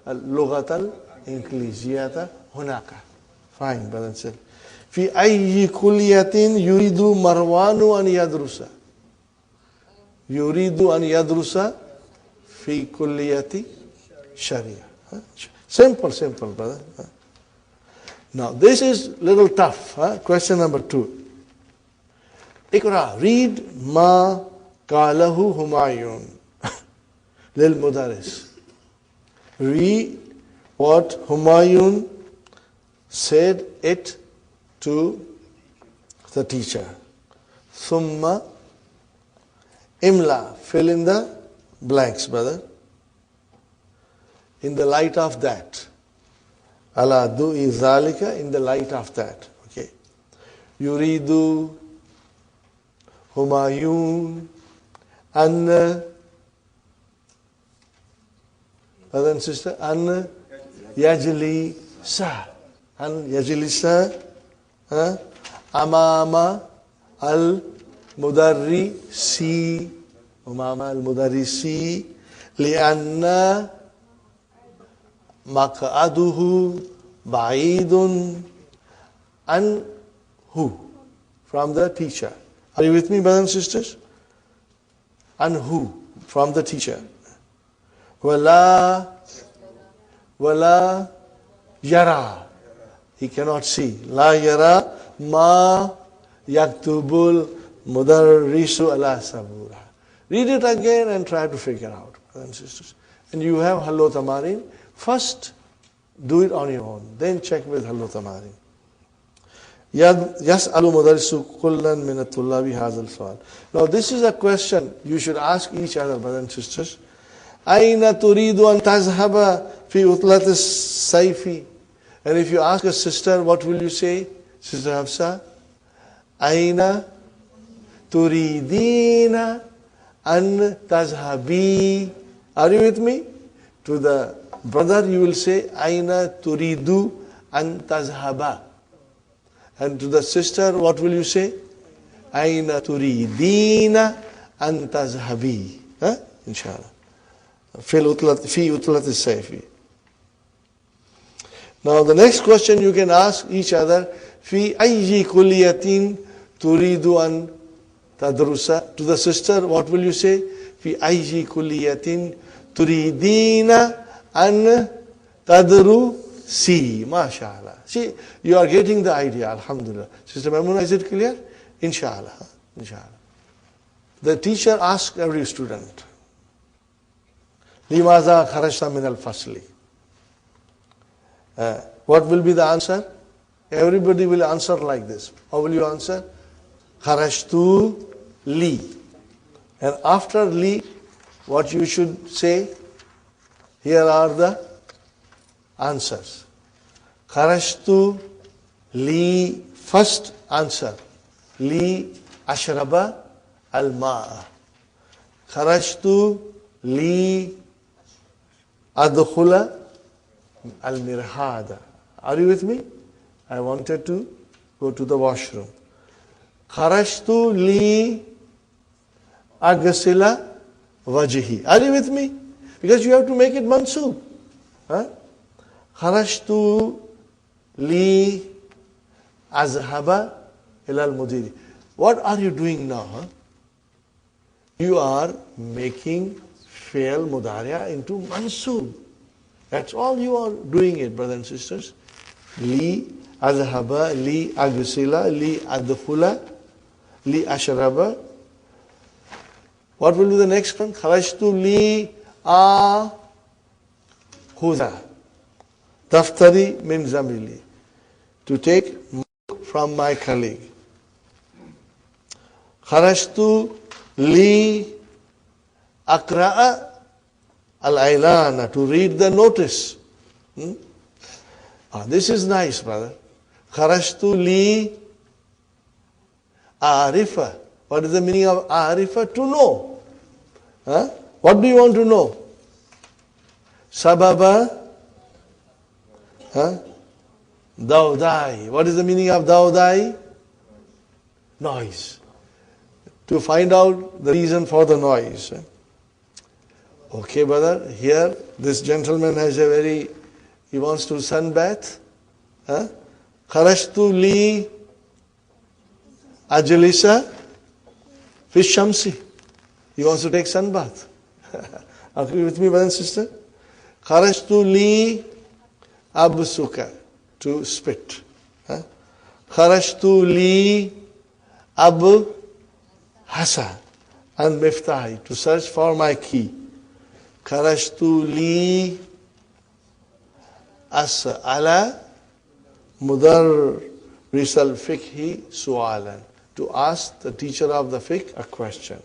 اللغة الإنجليزية هناك. Fine, brother and sister. في أي كلية يريد مروان أن يدرس. يريد أن يدرس في كلية شريعة. Simple, brother. Now, this is little tough. Question number 2. Iqra, read ما قاله همايون للمدرس. Read what Humayun said it to the teacher. Thumma imla, fill in the blanks, brother. In the light of that. Ala du'i zalika, in the light of that. Okay. Yuridu Humayun an, brother and sister, an yajlisa. An yajlisa amama al-mudarrisi. Amama al-mudarrisi li'anna maq'aduhu ba'idun anhu, from the teacher. Are you with me, brothers and sisters? Anhu, from the teacher. Wala yara, he cannot see. La yara ma yaktubul mudarrisu ala sabura. Read it again and try to figure out, brothers and sisters. And you have Hallo Tamarin. First, do it on your own. Then check with Hallo Tamarin. Yas'alu mudarrisu kullan min at-tullabi hadha al-su'al. Now this is a question you should ask each other, brothers and sisters. Aina turidu an tazhaba fi utlat as-sayfi. And if you ask a sister, what will you say? Sister Hafsa, Aina turidina an tazhabi. Are you with me? To the brother you will say, Aina turidu an tazhaba. And to the sister, what will you say? Aina turidina an tazhabi. Inshallah. Fi utlat as-sayfi. Now the next question you can ask each other, Fi ayyi kulliyatin turidu an tadrusa. To the sister, what will you say? Fi ayyi kulliyatin turidina an tadrusi. MashaAllah. See, you are getting the idea, alhamdulillah. Sister Maimuna, is it clear? Inshallah. The teacher asks every student. Limaza kharajta min al-fasli. What will be the answer? Everybody will answer like this. How will you answer? Kharajtu li. And after li, what you should say? Here are the answers. Kharajtu li, first answer. Li ashraba al-ma'a. Kharajtu li adkhula al-mirhada. Are you with me? I wanted to go to the washroom. Kharajtu li aghsila wajhi. Are you with me? Because you have to make it mansub. Kharajtu li azhaba ila al-mudiri. What are you doing now? You are making fi'l mudari'a into mansub. That's all you are doing it, brothers and sisters. Li azhaba, li aghsila, li adkhula, li ashraba. What will be the next one? Kharajtu li a huda daftari min zamili. To take from my colleague. Kharajtu li akra'a al-ailana, to read the notice. This is nice, brother. Kharajtu li a'rifa. What is the meaning of a'rifa? To know. What do you want to know? Sababa dawdai. What is the meaning of dawdai? Noise. To find out the reason for the noise. Okay, brother, here this gentleman has he wants to sunbath. Kharajtu li ajlisa fi shamsi. He wants to take sunbath. Agree with me, brother and sister? Kharajtu li absuka, to spit. Kharajtu li hasa and miftahi, to search for my key. Kharajtu li as'ala mudarris al-fiqhi su'alan, to ask the teacher of the fiqh a question.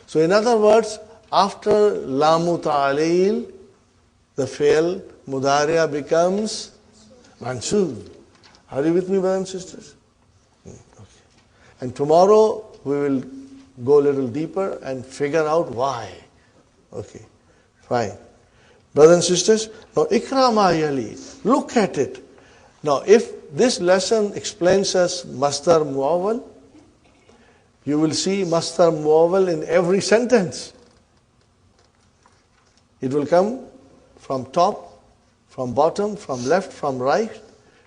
So in other words, after lamu ta'alil, the fi'l mudari'a becomes mansub. Are you with me, brothers and sisters? Okay. And tomorrow we will go a little deeper and figure out why. Okay, fine. Brothers and sisters, now ikra ma yali, look at it. Now if this lesson explains us masdar muawwal, you will see masdar muawwal in every sentence. It will come from top, from bottom, from left, from right,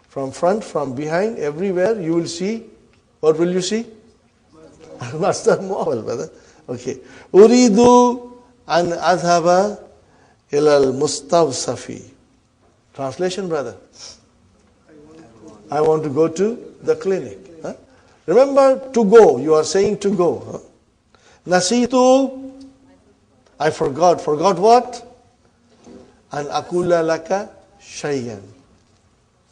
from front, from behind, everywhere you will see. What will you see? Masdar muawwal, brother. Okay. Uridu an adhaba ila al-mustawsafi. Translation, brother. I want to go to the clinic. Remember, to go. You are saying to go. Nasitu, I forgot. Forgot what? An akula laka shayyan.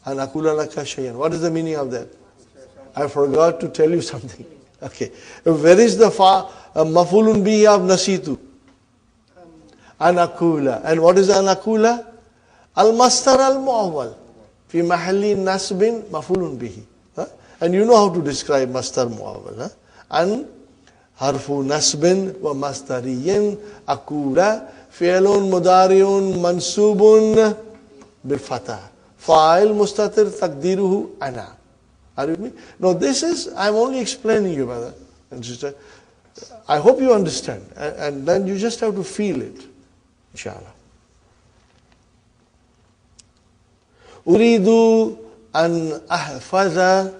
An akula laka shayyan. What is the meaning of that? I forgot to tell you something. Okay. Where is the mafulun bihi of nasitu? An akula. And what is an akula? Al-mastar al-mu'awwal. Fi mahalli nasbin mafulun bihi. And you know how to describe mastar muawwal. An harfu nasbin wa mastariyin akula fi'lun mudari'un mansubun bil fatah. Fa'il mustatir taqdiruhu ana. Are you with me? No, this is, I'm only explaining you, brother and sister. I hope you understand. And then you just have to feel it. Inshallah. Uridu an ahfaza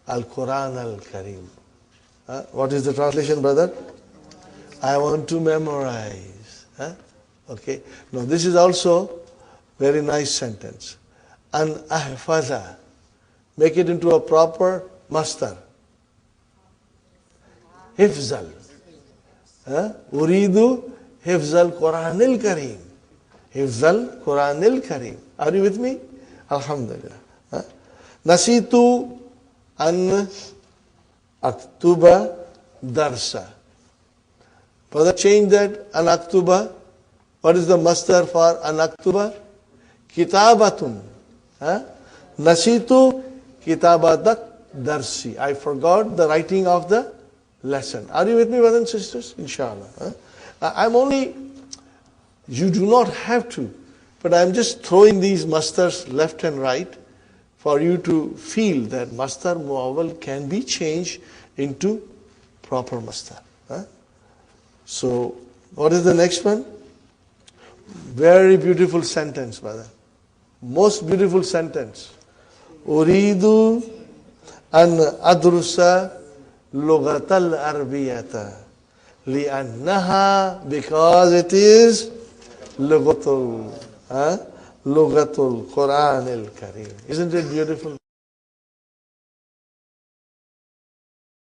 al-Quran al-Karim. What is the translation, brother? I want to memorize. Okay. Now this is also very nice sentence. An ahfaza. Make it into a proper masdar. Hifzal. Uridu hifzal Quranil Kareem. Hifzal Quranil Kareem. Are you with me? Alhamdulillah. Nasitu an aktuba darsa. Further change that, an aktuba. What is the masdar for an aktuba? Kitabatun. Nasitu kitabatak darsi. I forgot the writing of the lesson. Are you with me, brothers and sisters? Inshallah. I'm only, you do not have to, but I'm just throwing these masdars left and right for you to feel that masdar muawwal can be changed into proper masdar. So, what is the next one? Very beautiful sentence, brother. Most beautiful sentence. Uridu an adrusa lugatal arbiyata li'annaha, because it is lugatul Quran al Kareem. Isn't it beautiful?